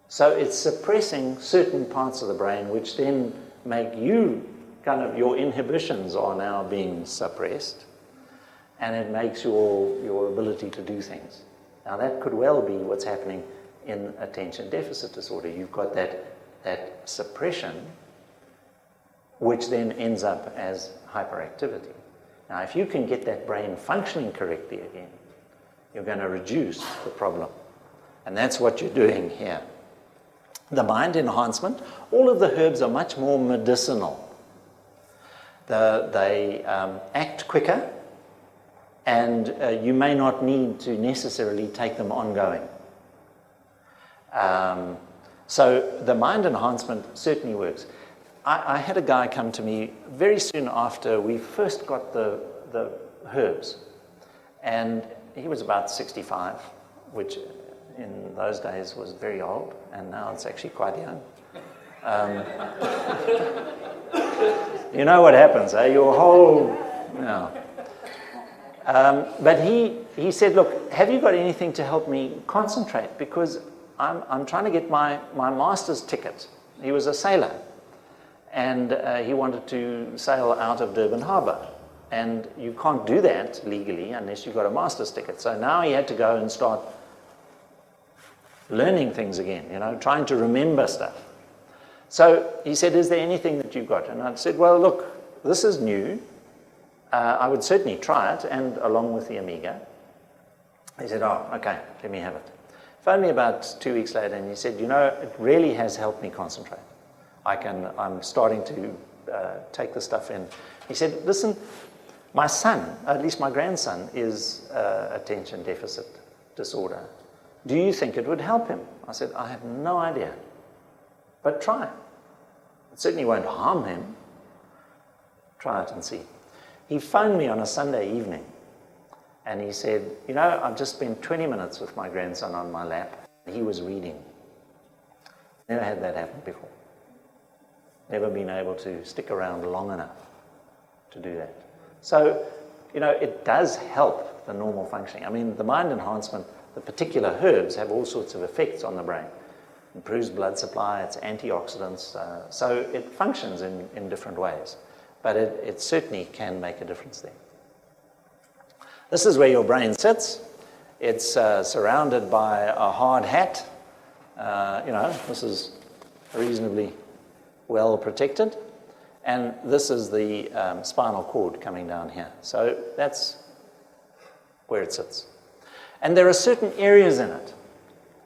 So it's suppressing certain parts of the brain, which then make you kind of, your inhibitions are now being suppressed, and it makes your ability to do things. Now that could well be what's happening in attention deficit disorder. You've got that suppression, which then ends up as hyperactivity. Now if you can get that brain functioning correctly again, you're going to reduce the problem. And that's what you're doing here. The mind enhancement, all of the herbs are much more medicinal. They act quicker, and you may not need to necessarily take them ongoing. So the mind enhancement certainly works. I had a guy come to me very soon after we first got the herbs, and he was about 65, which in those days was very old, and now it's actually quite young. You know what happens, eh? Your whole, but he said, look, have you got anything to help me concentrate? Because I'm trying to get my master's ticket. He was a sailor. and he wanted to sail out of Durban Harbour. And you can't do that legally unless you've got a master's ticket. So now he had to go and start learning things again, trying to remember stuff. So he said, is there anything that you've got? And I said, well, look, this is new. I would certainly try it, and along with the Amiga. He said, oh, okay, let me have it. Phoned me about 2 weeks later, and he said, it really has helped me concentrate. I'm starting to take the stuff in. He said, listen, my son, at least my grandson, is attention deficit disorder. Do you think it would help him? I said, I have no idea, but try. It certainly won't harm him. Try it and see. He phoned me on a Sunday evening, and he said, I've just spent 20 minutes with my grandson on my lap. He was reading. Never had that happen before. Never been able to stick around long enough to do that. So, it does help the normal functioning. I mean, the mind enhancement, the particular herbs have all sorts of effects on the brain. Improves blood supply, it's antioxidants, so it functions in different ways. But it certainly can make a difference there. This is where your brain sits. It's surrounded by a hard hat. This is reasonably well protected. And this is the spinal cord coming down here. So that's where it sits. And there are certain areas in it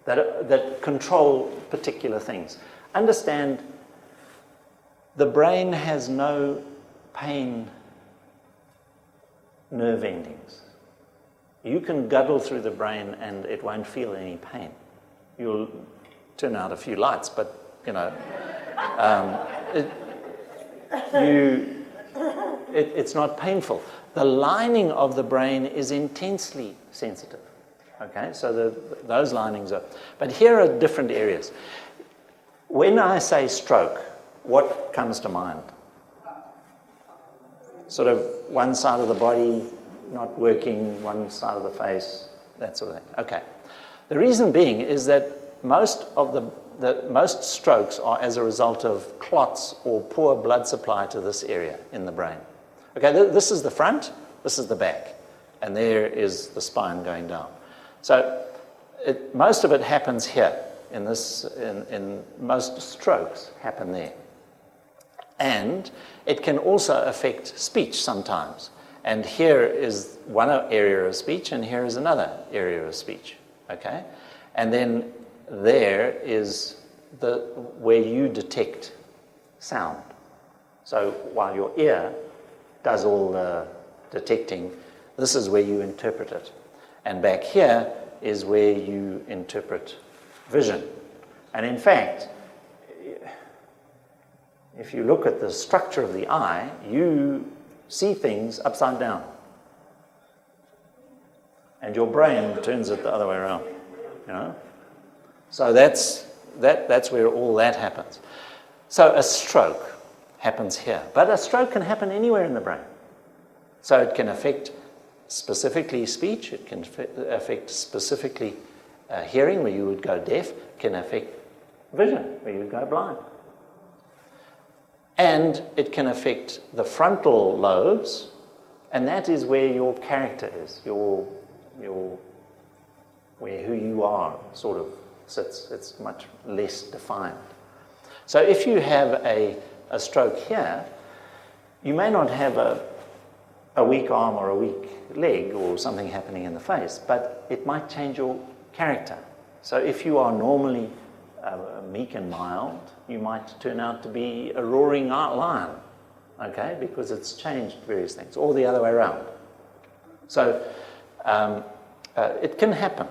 that control particular things. Understand, the brain has no pain nerve endings. You can guddle through the brain and it won't feel any pain. You'll turn out a few lights, but it's not painful. The lining of the brain is intensely sensitive. Okay, so those linings are. But here are different areas. When I say stroke, what comes to mind? Sort of one side of the body not working, one side of the face, that sort of thing. Okay. The reason being is that most strokes are as a result of clots or poor blood supply to this area in the brain. Okay, this is the front, this is the back, and there is the spine going down. So most of it happens here. In most strokes happen there. And it can also affect speech sometimes. And here is one area of speech, and here is another area of speech. Okay? And then there is where you detect sound. So while your ear does all the detecting, this is where you interpret it. And back here is where you interpret vision. And in fact, if you look at the structure of the eye, you see things upside down. And your brain turns it the other way around, So that's where all that happens. So a stroke happens here. But a stroke can happen anywhere in the brain. So it can affect specifically speech, it can affect specifically hearing, where you would go deaf, it can affect vision, where you would go blind. And it can affect the frontal lobes, and that is where your character is, where who you are sort of sits. It's much less defined. So if you have a stroke here, you may not have a weak arm or a weak leg or something happening in the face, but it might change your character. So if you are normally meek and mild, you might turn out to be a roaring lion, okay, because it's changed various things, or the other way around. So it can happen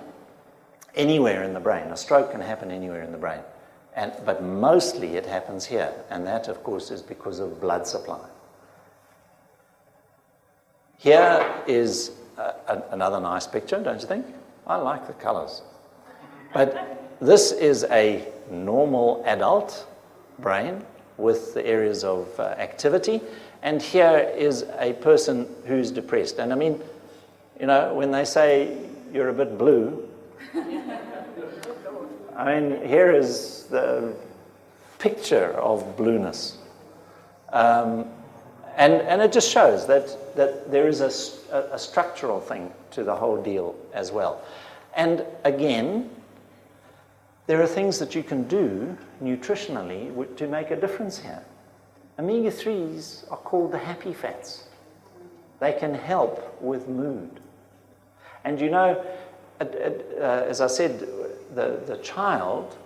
anywhere in the brain. A stroke can happen anywhere in the brain, but mostly it happens here, and that, of course, is because of blood supply. Here is another nice picture, don't you think? I like the colors. But this is a normal adult brain with the areas of activity, and here is a person who's depressed. And I mean, when they say you're a bit blue, I mean, here is the picture of blueness. And it just shows that there is a structural thing to the whole deal as well. And again, there are things that you can do nutritionally to make a difference here. Omega-3s are called the happy fats. They can help with mood. And you know, as I said, the child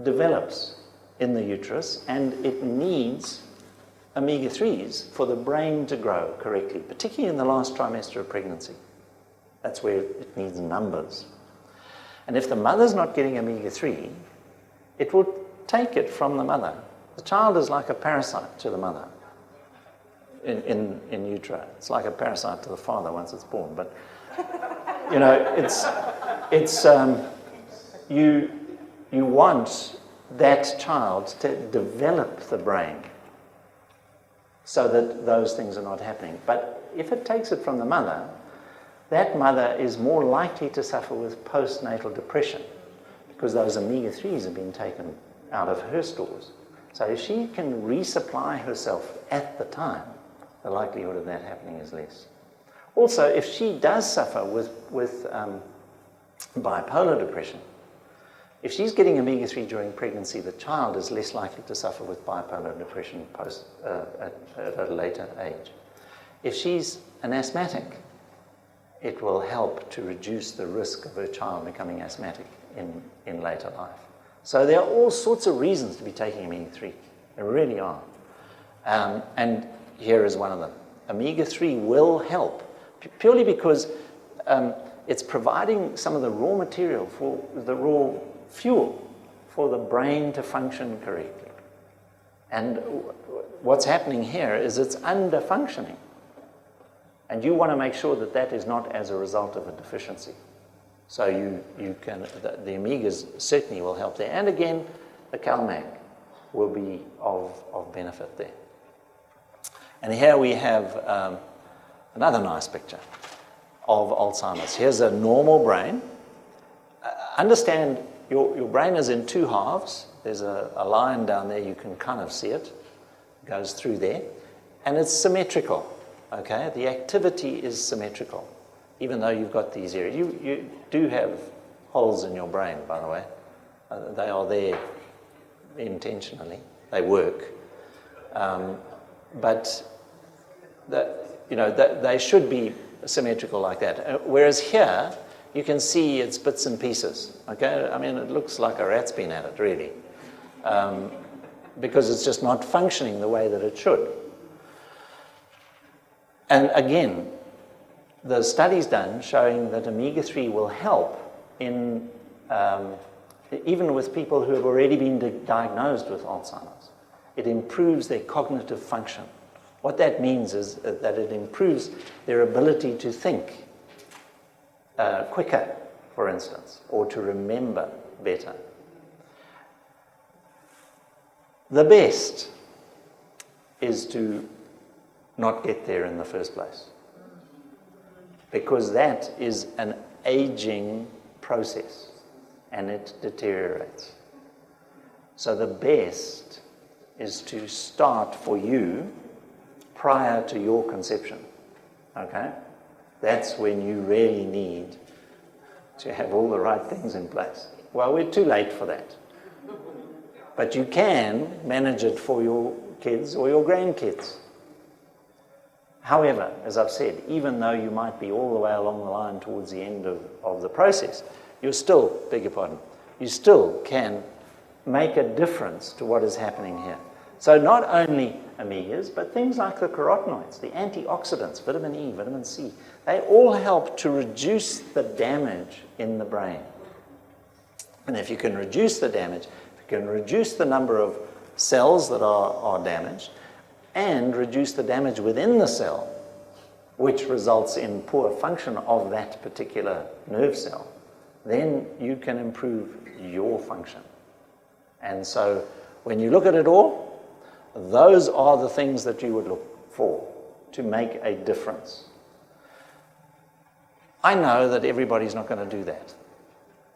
develops in the uterus, and it needs omega-3s for the brain to grow correctly, particularly in the last trimester of pregnancy. That's where it needs numbers. And if the mother's not getting omega-3, it will take it from the mother. The child is like a parasite to the mother in utero. It's like a parasite to the father once it's born. But, you know, you want that child to develop the brain so that those things are not happening. But if it takes it from the mother, that mother is more likely to suffer with postnatal depression because those omega-3s have been taken out of her stores. So if she can resupply herself at the time, the likelihood of that happening is less. Also, if she does suffer with bipolar depression, if she's getting omega-3 during pregnancy, the child is less likely to suffer with bipolar depression at a later age. If she's an asthmatic, it will help to reduce the risk of her child becoming asthmatic in later life. So there are all sorts of reasons to be taking omega-3. There really are. And here is one of them. Omega-3 will help, purely because it's providing some of the raw material for the raw fuel for the brain to function correctly. And what's happening here is it's under-functioning. And you want to make sure that that is not as a result of a deficiency. So you can, the omegas certainly will help there. And again, the CalMag will be of benefit there. And here we have another nice picture of Alzheimer's. Here's a normal brain. Understand, your brain is in two halves. There's a line down there, you can kind of see it. It goes through there. And it's symmetrical, okay? The activity is symmetrical, even though you've got these areas. You do have holes in your brain, by the way. They are there intentionally. They work. But they should be symmetrical like that. Whereas here, you can see it's bits and pieces. Okay, I mean, it looks like a rat's been at it, really, because it's just not functioning the way that it should. And again, the studies done showing that omega-3 will help in even with people who have already been diagnosed with Alzheimer's. It improves their cognitive function. What that means is that it improves their ability to think quicker, for instance, or to remember better. The best is to not get there in the first place, because that is an aging process and it deteriorates. So the best is to start for you prior to your conception, okay? That's when you really need to have all the right things in place. Well, we're too late for that. But you can manage it for your kids or your grandkids. However, as I've said, even though you might be all the way along the line towards the end of the process, you're still, beg your pardon, you still can make a difference to what is happening here. So not only omegas, but things like the carotenoids, the antioxidants, vitamin E, vitamin C, they all help to reduce the damage in the brain. And if you can reduce the damage, if you can reduce the number of cells that are damaged, and reduce the damage within the cell, which results in poor function of that particular nerve cell, then you can improve your function. And so when you look at it all, those are the things that you would look for to make a difference. I know that everybody's not going to do that,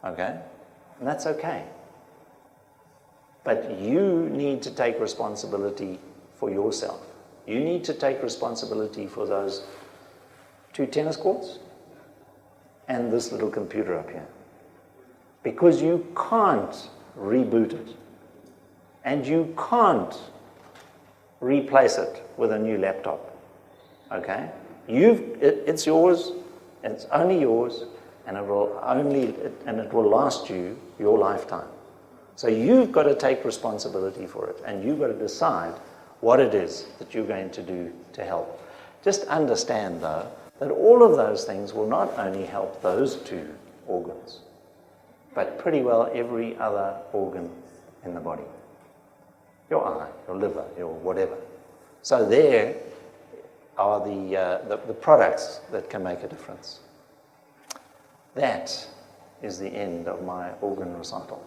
okay? And that's okay. But you need to take responsibility for for yourself. You need to take responsibility for those 2 tennis courts and this little computer up here. Because you can't reboot it. And you can't replace it with a new laptop. Okay? It's yours, it's only yours, and it will last you your lifetime. So you've got to take responsibility for it, and you've got to decide what it is that you're going to do to help. Just understand, though, that all of those things will not only help those 2 organs, but pretty well every other organ in the body. Your eye, your liver, your whatever. So there are the products that can make a difference. That is the end of my organ recital.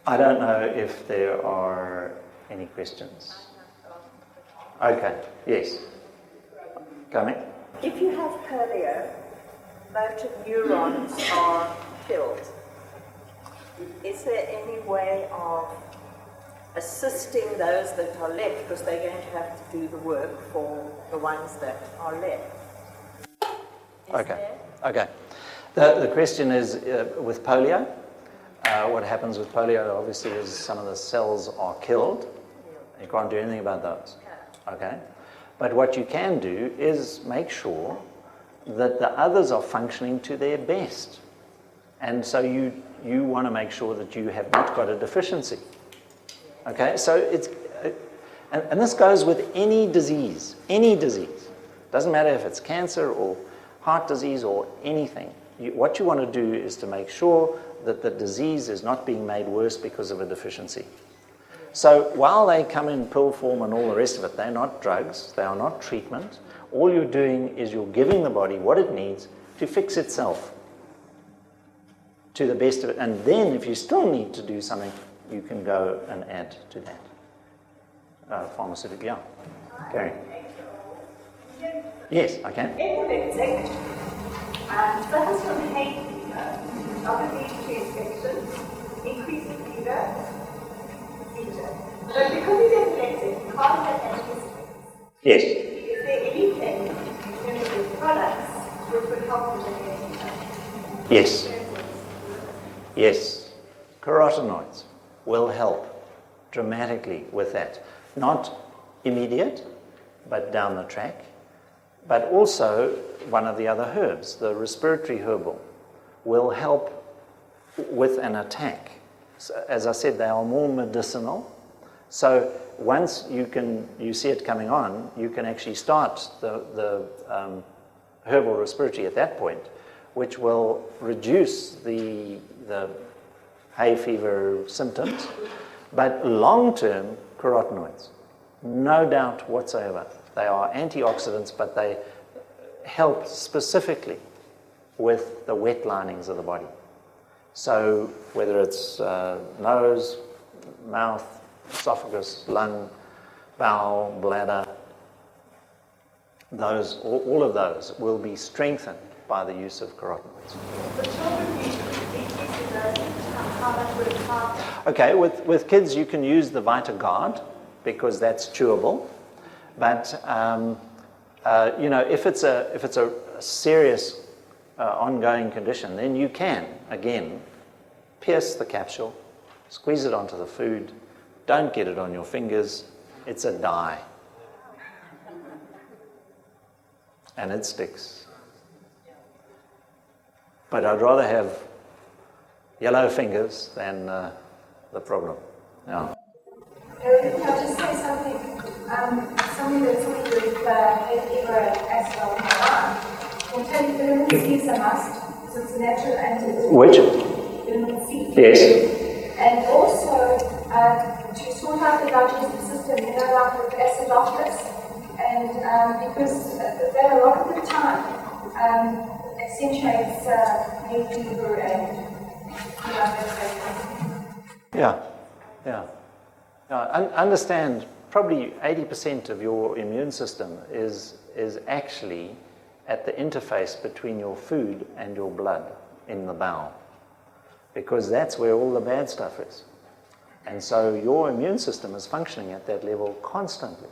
I don't know if there are any questions. Okay, yes. Coming. If you have polio, motor neurons are killed. Is there any way of assisting those that are left, because they're going to have to do the work for the ones that are left? Okay. The question is, with polio, what happens with polio obviously is some of the cells are killed. You can't do anything about those. Okay? But what you can do is make sure that the others are functioning to their best. And so you want to make sure that you have not got a deficiency. Okay? So it's, and this goes with any disease. Doesn't matter if it's cancer or heart disease or anything. What you want to do is to make sure that the disease is not being made worse because of a deficiency. So while they come in pill form and all the rest of it, they're not drugs, they are not treatment. All you're doing is you're giving the body what it needs to fix itself to the best of it. And then if you still need to do something, you can go and add to that. Pharmaceutical, yeah. Gary. Yes, I can. Epileptic, suffers from hay fever, obviously infection, increasing fever, seizure. But because he's epileptic, he can't have antihistamines. Yes. Is there anything in terms of his products which would help with the hay fever? Yes. Yes. Carotenoids will help dramatically with that. Not immediate, but down the track. But also, one of the other herbs, the respiratory herbal, will help with an attack. So, as I said, they are more medicinal. So once you see it coming on, you can actually start the herbal respiratory at that point, which will reduce the hay fever symptoms. But long-term carotenoids, no doubt whatsoever. They are antioxidants, but they help specifically with the wet linings of the body. So whether it's nose, mouth, esophagus, lung, bowel, bladder, all of those will be strengthened by the use of carotenoids. For children, increasing those, how much would it cost? Okay, with kids you can use the VitaGuard because that's chewable. But if it's a serious ongoing condition, then you can again pierce the capsule, squeeze it onto the food. Don't get it on your fingers. It's a dye, and it sticks. But I'd rather have yellow fingers than the problem. Yeah. Can I just say something? Something that's with hay fever acid on my arm. Can tell you vitamin C is a must, so it's a natural antidote. Which? Vitamin C. Yes. And also, to sort out the digestive system, like with acidophilus, and because that a lot of the time accentuates hay fever and Yeah. Understand, probably 80% of your immune system is actually at the interface between your food and your blood in the bowel, because that's where all the bad stuff is. And so your immune system is functioning at that level constantly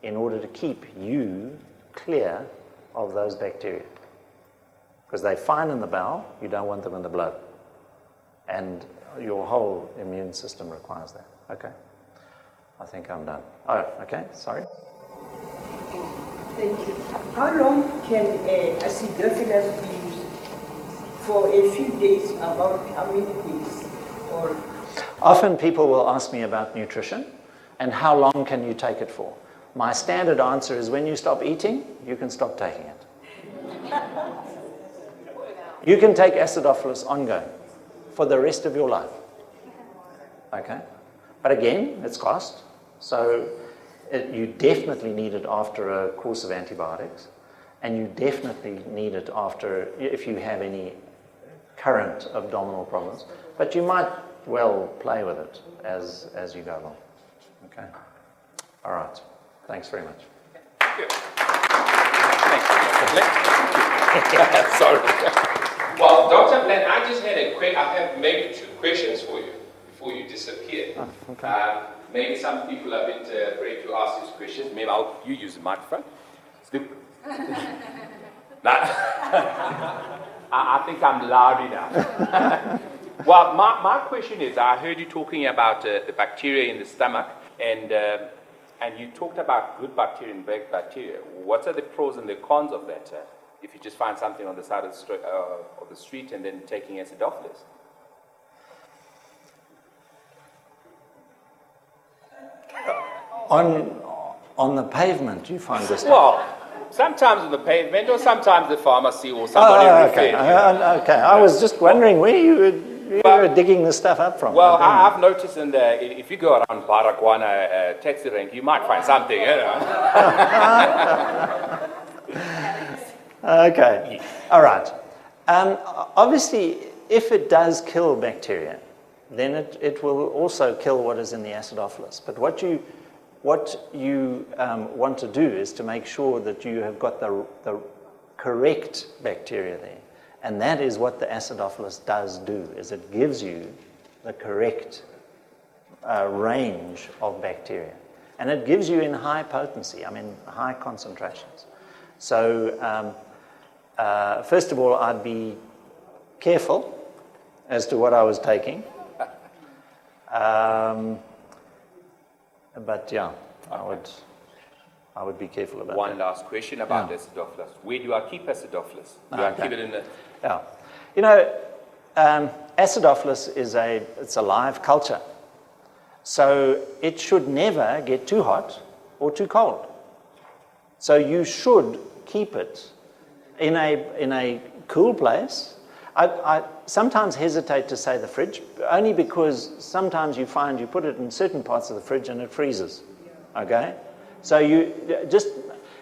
in order to keep you clear of those bacteria. Because they're fine in the bowel, you don't want them in the blood. And your whole immune system requires that. Okay. I think I'm done. Oh, okay, sorry. Thank you. How long can acidophilus be used? For a few days, about how many days? Or Often people will ask me about nutrition and how long can you take it for. My standard answer is when you stop eating, you can stop taking it. You can take acidophilus ongoing for the rest of your life. Okay? But again, it's cost. So you definitely need it after a course of antibiotics, and you definitely need it after, if you have any current abdominal problems. But you might well play with it as you go along. Okay? All right. Thanks very much. Thank you. Thanks. Sorry. Well, Dr. Blanche, I just had I have maybe 2 questions for you before you disappear. Oh, okay. Maybe some people are a bit afraid to ask these questions. Maybe you use the microphone. I think I'm loud enough. Well, my question is, I heard you talking about the bacteria in the stomach, and you talked about good bacteria and bad bacteria. What are the pros and the cons of that? If you just find something on the side of the street and then taking acidophilus? On the pavement, you find this. Well, sometimes on the pavement, or sometimes the pharmacy, or somebody okay. Okay. I was just wondering where you were digging this stuff up from. Well, I've noticed if you go around Baragwana taxi rank, you might find something, you know. Okay. All right. Obviously, if it does kill bacteria, then it will also kill what is in the acidophilus. But what you want to do is to make sure that you have got the correct bacteria there. And that is what the acidophilus does do, is it gives you the correct range of bacteria. And it gives you in high potency, high concentrations. So first of all, I'd be careful as to what I was taking. But yeah, I would be careful about One that. last question about acidophilus. Where do I keep acidophilus? Do I keep it in the... Yeah. You know, acidophilus it's a live culture. So it should never get too hot or too cold. So you should keep it in a cool place. I sometimes hesitate to say the fridge, only because sometimes you find you put it in certain parts of the fridge and it freezes. Okay? So you just,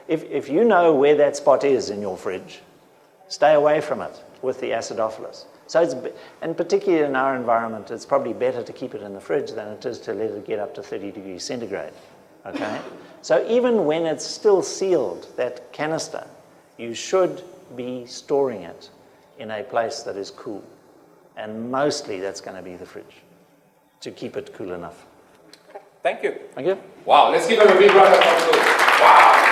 if you know where that spot is in your fridge, stay away from it with the acidophilus. So and particularly in our environment, it's probably better to keep it in the fridge than it is to let it get up to 30 degrees centigrade. Okay? So even when it's still sealed, that canister, you should be storing it in a place that is cool. And mostly that's going to be the fridge, to keep it cool enough. Thank you. Thank you. Wow, let's give him a big round of applause. Wow.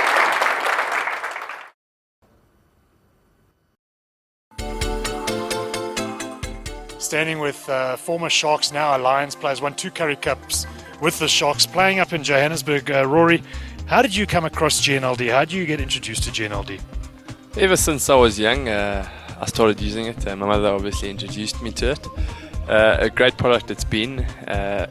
Standing with former Sharks, now Alliance players, won 2 Currie Cups with the Sharks, playing up in Johannesburg. Rory, how did you come across GNLD? How did you get introduced to GNLD? Ever since I was young, I started using it. My mother obviously introduced me to it. A great product it's been,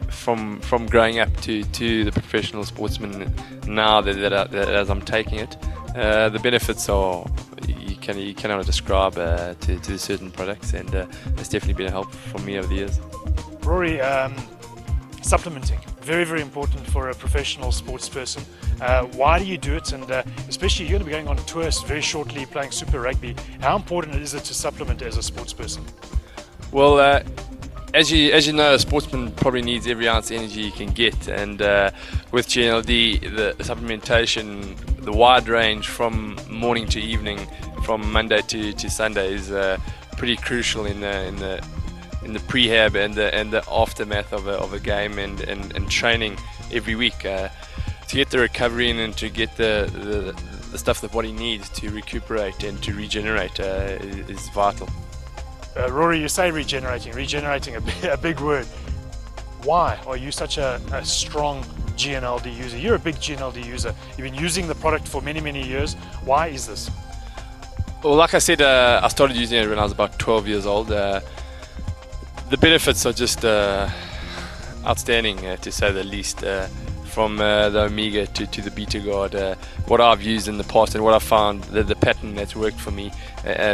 from growing up to the professional sportsman now that as I'm taking it. The benefits are you cannot describe to certain products, and it's definitely been a help for me over the years. Rory, supplementing, very, very important for a professional sports person. Why do you do it? And especially you're going to be going on tour very shortly, playing Super Rugby. How important is it to supplement as a sports person? Well, as you know, a sportsman probably needs every ounce of energy you can get, and with GNLD, the supplementation, the wide range from morning to evening, from Monday to Sunday is pretty crucial in the prehab and the aftermath of a game and training every week to get the recovery in and to get the stuff the body needs to recuperate and to regenerate is vital. Rory, you say regenerating a big word. Why are you such a strong GNLD user? You're a big GNLD user. You've been using the product for many, many years. Why is this? Well, like I said, I started using it when I was about 12 years old. The benefits are just outstanding, to say the least. From the Omega to the Beta Guard, what I've used in the past and what I found the pattern that's worked for me.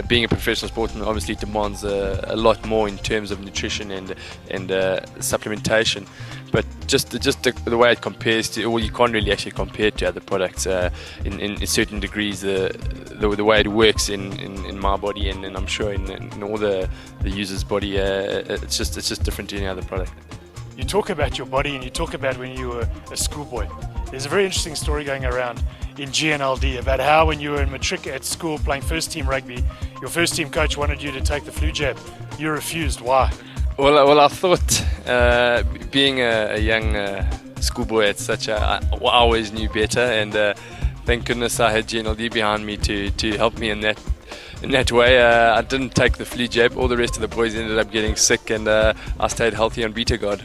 Being a professional sportsman obviously demands a lot more in terms of nutrition and supplementation, but just the way it compares to, well, you can't really actually compare it to other products in certain degrees. The way it works in my body and I'm sure in all the user's body, it's just different to any other product. You talk about your body and you talk about when you were a schoolboy. There's a very interesting story going around in GNLD about how when you were in matric at school playing first team rugby, your first team coach wanted you to take the flu jab. You refused. Why? Well, I thought being a young schoolboy at such I always knew better, and thank goodness I had GNLD behind me to help me in that way. I didn't take the flu jab. All the rest of the boys ended up getting sick, and I stayed healthy on Beta Guard.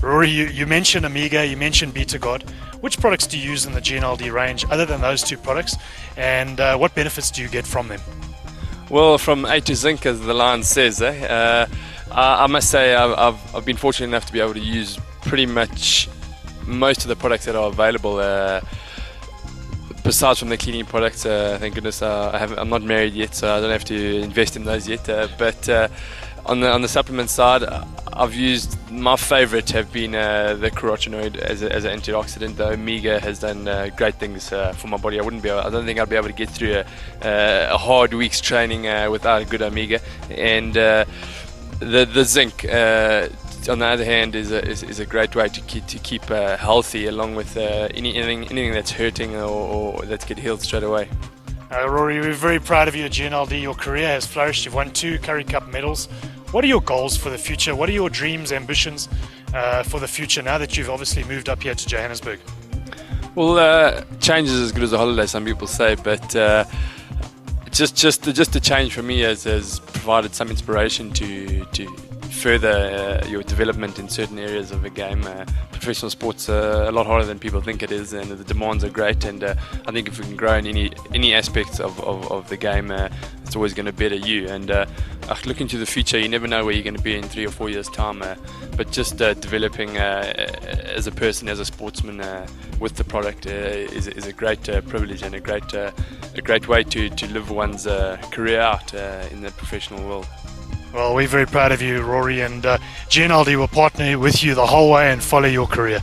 Rory, you mentioned Omega, you mentioned Beta Guard. Which products do you use in the GNLD range other than those two products, and what benefits do you get from them? Well, from A to Zinc, as the line says, I must say I've been fortunate enough to be able to use pretty much most of the products that are available. Besides from the cleaning products, thank goodness I'm not married yet, so I don't have to invest in those yet. But on the supplement side, I've used, my favourite have been the carotenoid as an antioxidant. The Omega has done great things for my body. I don't think I'd be able to get through a hard week's training without a good Omega. And the zinc, on the other hand, is a great way to keep healthy, along with anything that's hurting or that's get healed straight away. Rory, we're very proud of you at GNLD. Your career has flourished. You've won 2 Currie Cup medals. What are your goals for the future? What are your dreams, ambitions for the future now that you've obviously moved up here to Johannesburg? Well, change is as good as a holiday, some people say, but just the change for me has provided some inspiration to further your development in certain areas of the game. Professional sports are a lot harder than people think it is, and the demands are great, and I think if we can grow in any aspects of the game, it's always going to better you. And looking to the future, you never know where you're going to be in 3 or 4 years time, but just developing as a person, as a sportsman with the product is a great privilege and a great way to live one's career out in the professional world. Well, we're very proud of you, Rory, and GNLD will partner with you the whole way and follow your career.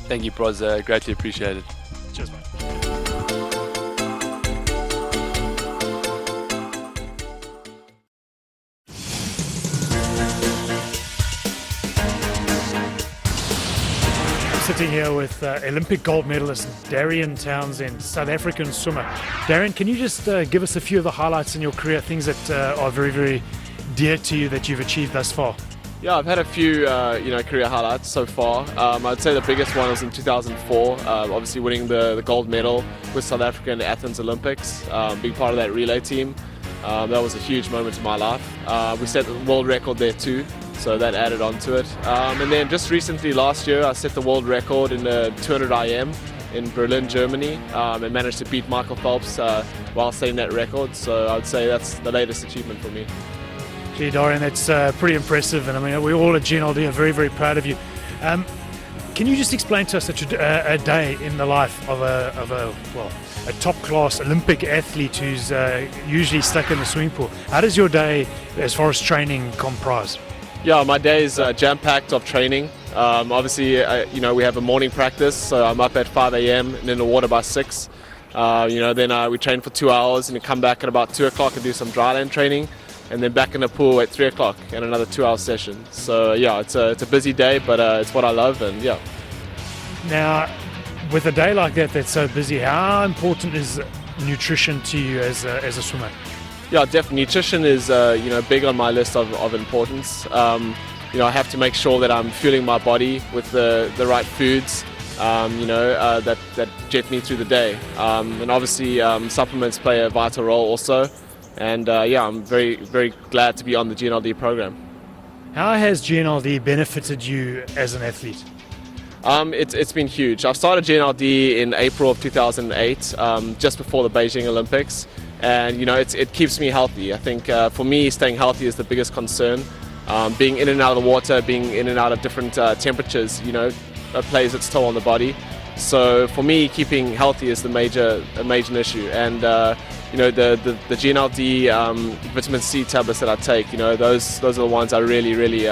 Thank you, Pros. Greatly appreciated. Cheers, mate. I'm sitting here with Olympic gold medalist Darian Townsend, South African swimmer. Darian, can you just give us a few of the highlights in your career, things that are very, very dear to you that you've achieved thus far? Yeah, I've had a few career highlights so far. I'd say the biggest one was in 2004, obviously winning the gold medal with South Africa in the Athens Olympics, being part of that relay team. That was a huge moment in my life. We set the world record there too, so that added on to it. And then just recently last year I set the world record in the 200 IM in Berlin, Germany, and managed to beat Michael Phelps while setting that record, so I'd say that's the latest achievement for me. Gee, Dorian, that's pretty impressive, and I mean, we all at GNLD are very, very proud of you. Can you just explain to us a day in the life of a top-class Olympic athlete who's usually stuck in the swimming pool? How does your day, as far as training, comprise? Yeah, my day is jam-packed of training. Obviously, we have a morning practice, so I'm up at 5 a.m. and in the water by 6. Then we train for 2 hours and we come back at about 2 o'clock and do some dryland training, and then back in the pool at 3 o'clock and another 2-hour session. So yeah, it's a busy day, but it's what I love, and yeah. Now, with a day like that that's so busy, how important is nutrition to you as a swimmer? Yeah, definitely. Nutrition is big on my list of importance. I have to make sure that I'm fueling my body with the right foods, that get me through the day. And obviously, supplements play a vital role also. And I'm very, very glad to be on the GNLD program. How has GNLD benefited you as an athlete? It's been huge. I started GNLD in April of 2008, just before the Beijing Olympics. And it keeps me healthy. I think for me, staying healthy is the biggest concern. Being in and out of the water, being in and out of different temperatures, plays its toll on the body. So for me, keeping healthy is a major issue. And the GNLD vitamin C tablets that I take, those are the ones I really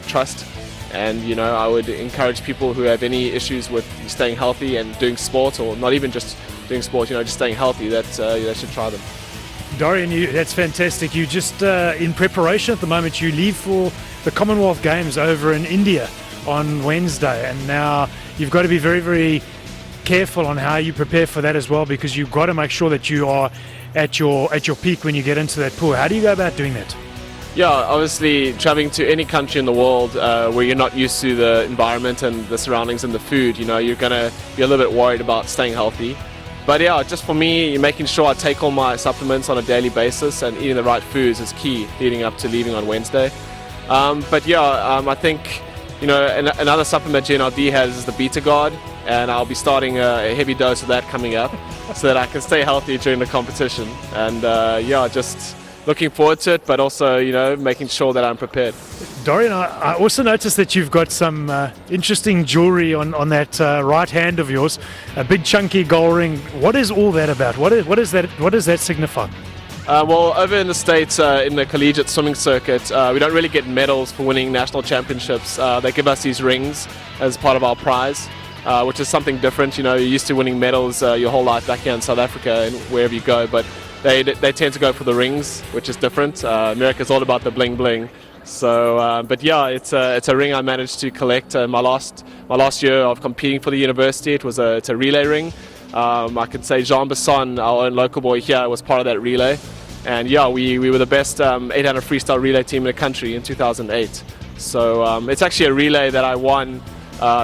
trust. And I would encourage people who have any issues with staying healthy and doing sport, or not even just doing sport, just staying healthy, that they should try them. Dorian, that's fantastic. You just in preparation at the moment. You leave for the Commonwealth Games over in India on Wednesday, and now you've got to be very, very careful on how you prepare for that as well, because you've got to make sure that you are at your peak when you get into that pool. How do you go about doing that? Yeah, obviously traveling to any country in the world where you're not used to the environment and the surroundings and the food, you're going to be a little bit worried about staying healthy. But yeah, just for me, making sure I take all my supplements on a daily basis and eating the right foods is key leading up to leaving on Wednesday. I think another supplement GNLD has is the Beta Guard, and I'll be starting a heavy dose of that coming up so that I can stay healthy during the competition. And just looking forward to it, but also making sure that I'm prepared. Dorian, I also noticed that you've got some interesting jewelry on that right hand of yours, a big chunky gold ring. What is all that about? What does that signify? Well, over in the States, in the collegiate swimming circuit, we don't really get medals for winning national championships. They give us these rings as part of our prize, which is something different. You're used to winning medals your whole life back here in South Africa and wherever you go, but they tend to go for the rings, which is different. America's all about the bling bling. So, it's a ring I managed to collect my last year of competing for the university. It's a relay ring. I can say Jean Besson, our own local boy here, was part of that relay. And we were the best 800 freestyle relay team in the country in 2008. So it's actually a relay that I won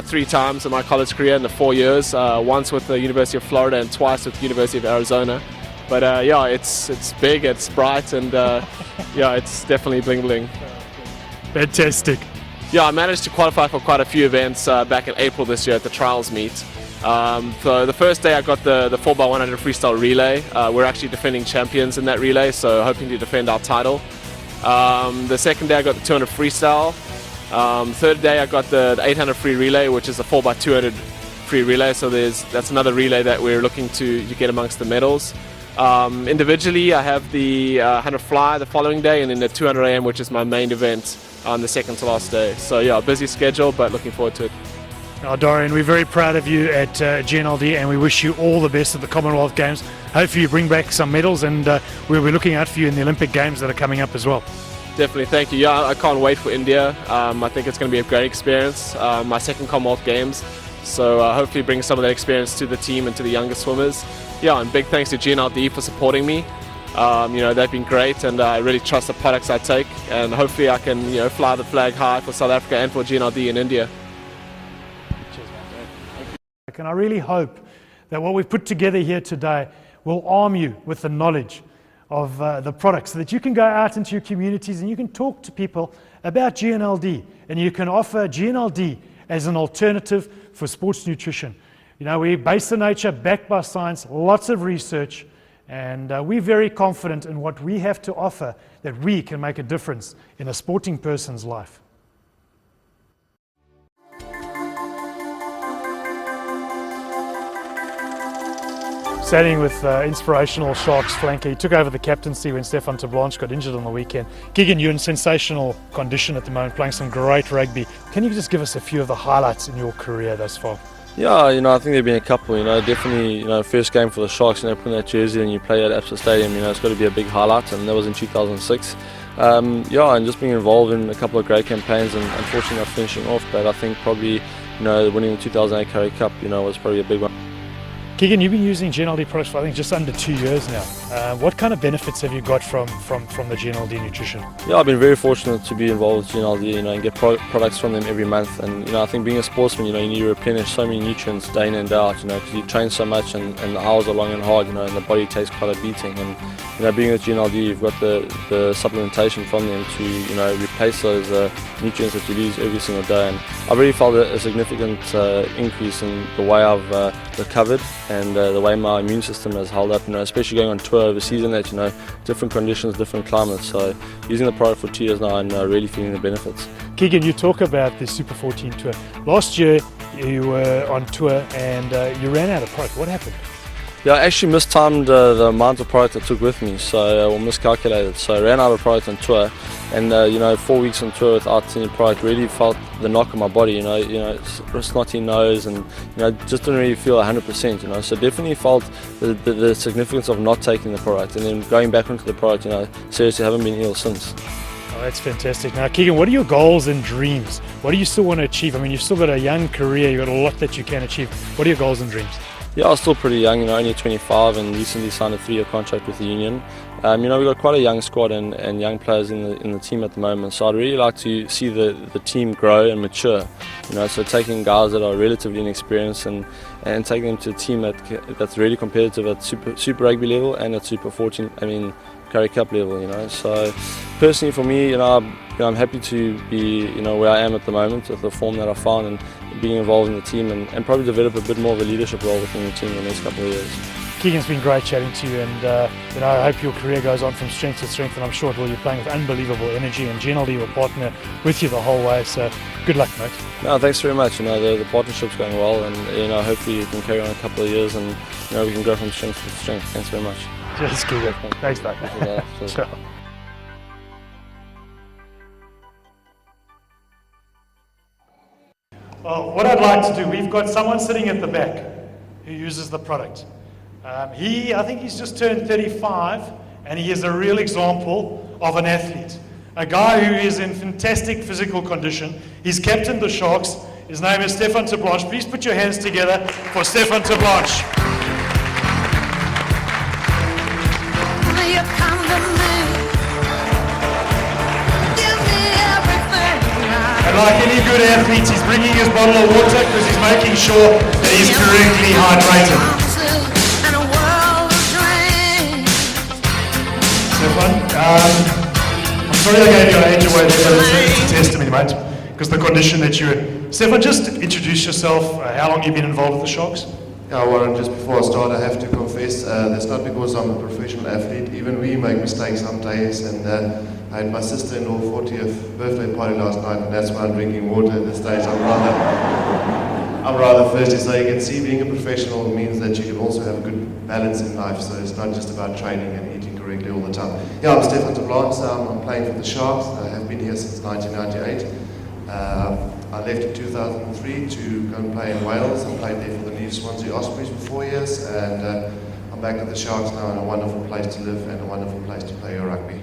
3 times in my college career in the 4 years. Once with the University of Florida and twice with the University of Arizona. But it's big, it's bright, and it's definitely bling bling. Fantastic. Yeah, I managed to qualify for quite a few events back in April this year at the trials meet. So the first day I got the 4x100 freestyle relay. We're actually defending champions in that relay, so hoping to defend our title. The second day I got the 200 freestyle. Third day I got the 800 free relay, which is a 4x200 free relay, so that's another relay that we're looking to get amongst the medals. Individually I have the 100 fly the following day, and then the 200 AM, which is my main event on the second to last day. So busy schedule, but looking forward to it. Now, Dorian, we're very proud of you at GNLD, and we wish you all the best at the Commonwealth Games. Hopefully you bring back some medals, and we'll be looking out for you in the Olympic Games that are coming up as well. Definitely, thank you. Yeah, I can't wait for India. I think it's going to be a great experience. My second Commonwealth Games, so hopefully bring some of that experience to the team and to the younger swimmers. And big thanks to GNLD for supporting me. They've been great, and I really trust the products I take, and hopefully I can fly the flag high for South Africa and for GNLD in India. And I really hope that what we've put together here today will arm you with the knowledge of the products, so that you can go out into your communities and you can talk to people about GNLD, and you can offer GNLD as an alternative for sports nutrition. We're based in nature, backed by science, lots of research, and we're very confident in what we have to offer, that we can make a difference in a sporting person's life. Standing with inspirational Sharks flanker. He took over the captaincy when Stefan Terblanche got injured on the weekend. Keegan, you're in sensational condition at the moment, playing some great rugby. Can you just give us a few of the highlights in your career thus far? Yeah, I think there've been a couple. Definitely, first game for the Sharks. Putting that jersey and you play at Absa Stadium. It's got to be a big highlight, and that was in 2006. And just being involved in a couple of great campaigns, and unfortunately not finishing off. But I think probably, winning the 2008 Currie Cup, was probably a big one. Keegan, you've been using GNLD products for I think just under 2 years now. What kind of benefits have you got from the GNLD nutrition? Yeah, I've been very fortunate to be involved with GNLD, and get products from them every month. And I think being a sportsman, you need to replenish so many nutrients day in and day out, because you train so much and the hours are long and hard, and the body takes quite a beating. And being with GNLD, you've got the supplementation from them to replace those nutrients that you lose every single day. And I've really felt a significant increase in the way I've recovered and the way my immune system has held up. Especially going on tour overseas and that, different conditions, different climates. So using the product for 2 years now and really feeling the benefits. Keegan, you talk about the Super 14 tour. Last year you were on tour and you ran out of product. What happened? Yeah, I actually mistimed the amount of product I took with me, or miscalculated. So I ran out of product on tour, and 4 weeks on tour without any product really felt the knock on my body. Snotty nose, and just didn't really feel 100%. So definitely felt the significance of not taking the product, and then going back into the product. Seriously, haven't been ill since. Oh, that's fantastic. Now, Keegan, what are your goals and dreams? What do you still want to achieve? I mean, you've still got a young career. You've got a lot that you can achieve. What are your goals and dreams? Yeah, I was still pretty young, only 25, and recently signed a 3-year contract with the union. We've got quite a young squad and young players in the team at the moment, so I'd really like to see the team grow and mature. So taking guys that are relatively inexperienced and taking them to a team that's really competitive at Super Rugby level and at Super 14, Currie Cup level. So personally for me, I'm happy to be where I am at the moment with the form that I found and being involved in the team and probably develop a bit more of a leadership role within the team in the next couple of years. Keegan's been great chatting to you, and I hope your career goes on from strength to strength, and I'm sure it will. You're playing with unbelievable energy, and GNLD will partner with you the whole way, so good luck, mate. No, thanks very much. The partnership's going well, and hopefully you can carry on a couple of years and we can go from strength to strength. Thanks very much. Cheers, Keegan. Thanks, mate. Sure. Well, what I'd like to do, we've got someone sitting at the back who uses the product. I think he's just turned 35, and he is a real example of an athlete. A guy who is in fantastic physical condition. He's captained the Sharks. His name is Stefan Terblanche. Please put your hands together for Stefan Terblanche. And like any good athlete, he's bringing his bottle of water because he's making sure that he's correctly hydrated. Stefan, I'm sorry I gave your age away there, but it's a testimony, mate, because the condition that you're in. Stefan, just introduce yourself. How long have you been involved with the Sharks? Yeah, Warren, just before I start, I have to confess, that's not because I'm a professional athlete. Even we make mistakes some days, and I had my sister-in-law's 40th birthday party last night, and that's why I'm drinking water at this stage. I'm rather thirsty, so you can see being a professional means that you can also have a good balance in life, so it's not just about training and eating correctly all the time. Yeah, I'm Stefan Terblanche, I'm playing for the Sharks. I have been here since 1998. I left in 2003 to go and play in Wales. I played there for the New Swansea Ospreys for 4 years, and I'm back at the Sharks now, in a wonderful place to live and a wonderful place to play your rugby.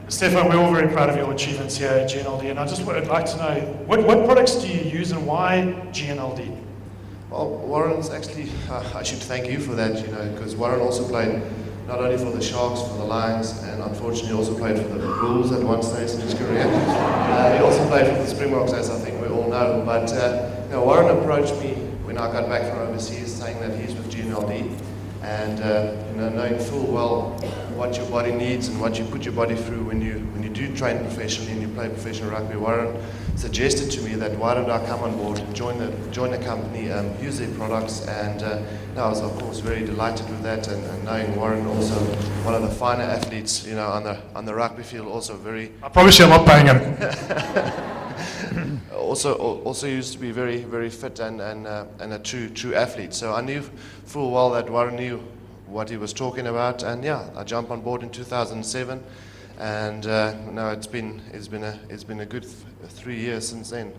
Stefan, we're all very proud of your achievements here at GNLD, and I'd like to know, what products do you use and why GNLD? Well, Warren's actually, I should thank you for that, because Warren also played not only for the Sharks, for the Lions, and unfortunately also played for the Bulls at one stage in his career. He also played for the Springboks, as I think we all know. But Warren approached me when I got back from overseas, saying that he's with GNLD, and knowing full well what your body needs and what you put your body through when you do train professionally and you play professional rugby. Warren suggested to me that why don't I come on board, join the company, use their products, and I was of course very delighted with that, and knowing Warren also one of the finer athletes on the rugby field, also very. I promise you I'm not paying him. also used to be very, very fit and a true athlete. So I knew full well that Warren knew what he was talking about, and I jumped on board in 2007, and now it's been a good 3 years since then.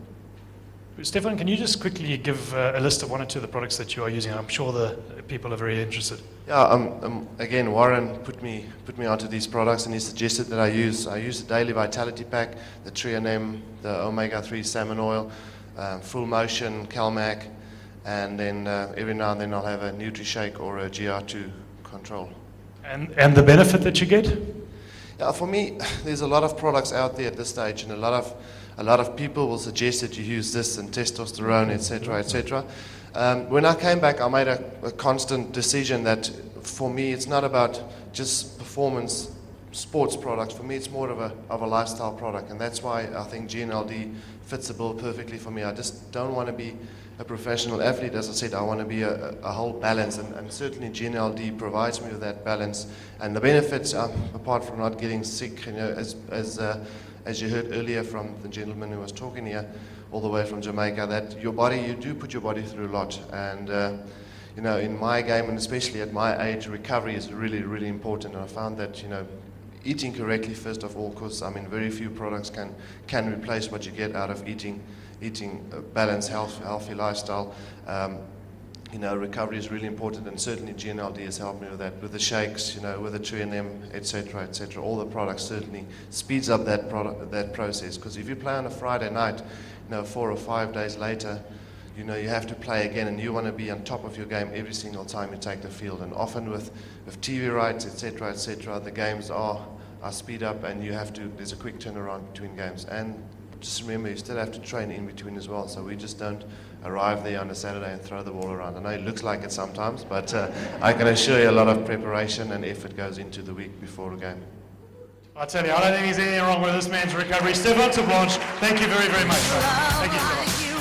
Stefan, can you just quickly give a list of 1 or 2 of the products that you are using? I'm sure the people are very interested. Yeah, again, Warren put me onto these products, and he suggested that I use the Daily Vitality Pack, the Tri-M, the Omega-3 Salmon Oil, Full Motion, CalMac, and then every now and then I'll have a Nutri-Shake or a GR2 control. And the benefit that you get? Yeah, for me, there's a lot of products out there at this stage, and a lot of people will suggest that you use this and testosterone, etc., etc. When I came back, I made a constant decision that for me, it's not about just performance sports products. For me, it's more of a lifestyle product, and that's why I think GNLD fits the bill perfectly for me. I just don't want to be a professional athlete. As I said, I want to be a whole balance, and certainly GNLD provides me with that balance. And the benefits, apart from not getting sick, as you heard earlier from the gentleman who was talking here, all the way from Jamaica, that your body, you do put your body through a lot. And in my game, and especially at my age, recovery is really, really important. And I found that, eating correctly first of all, because very few products can replace what you get out of eating a balanced, healthy lifestyle. Recovery is really important, and certainly GNLD has helped me with that, with the shakes, with the 2NM, etc., etc. All the products certainly speeds up that process. Because if you play on a Friday night, 4 or 5 days later, you have to play again, and you want to be on top of your game every single time you take the field. And often with TV rights, etc., etc., the games are speed up, and there's a quick turnaround between games. And just remember, you still have to train in between as well. So we just don't arrive there on a Saturday and throw the ball around. I know it looks like it sometimes, but I can assure you a lot of preparation and effort goes into the week before a game. I tell you, I don't think there's anything wrong with this man's recovery. Stefan Terblanche, thank you very, very much. Thank you, Stefan.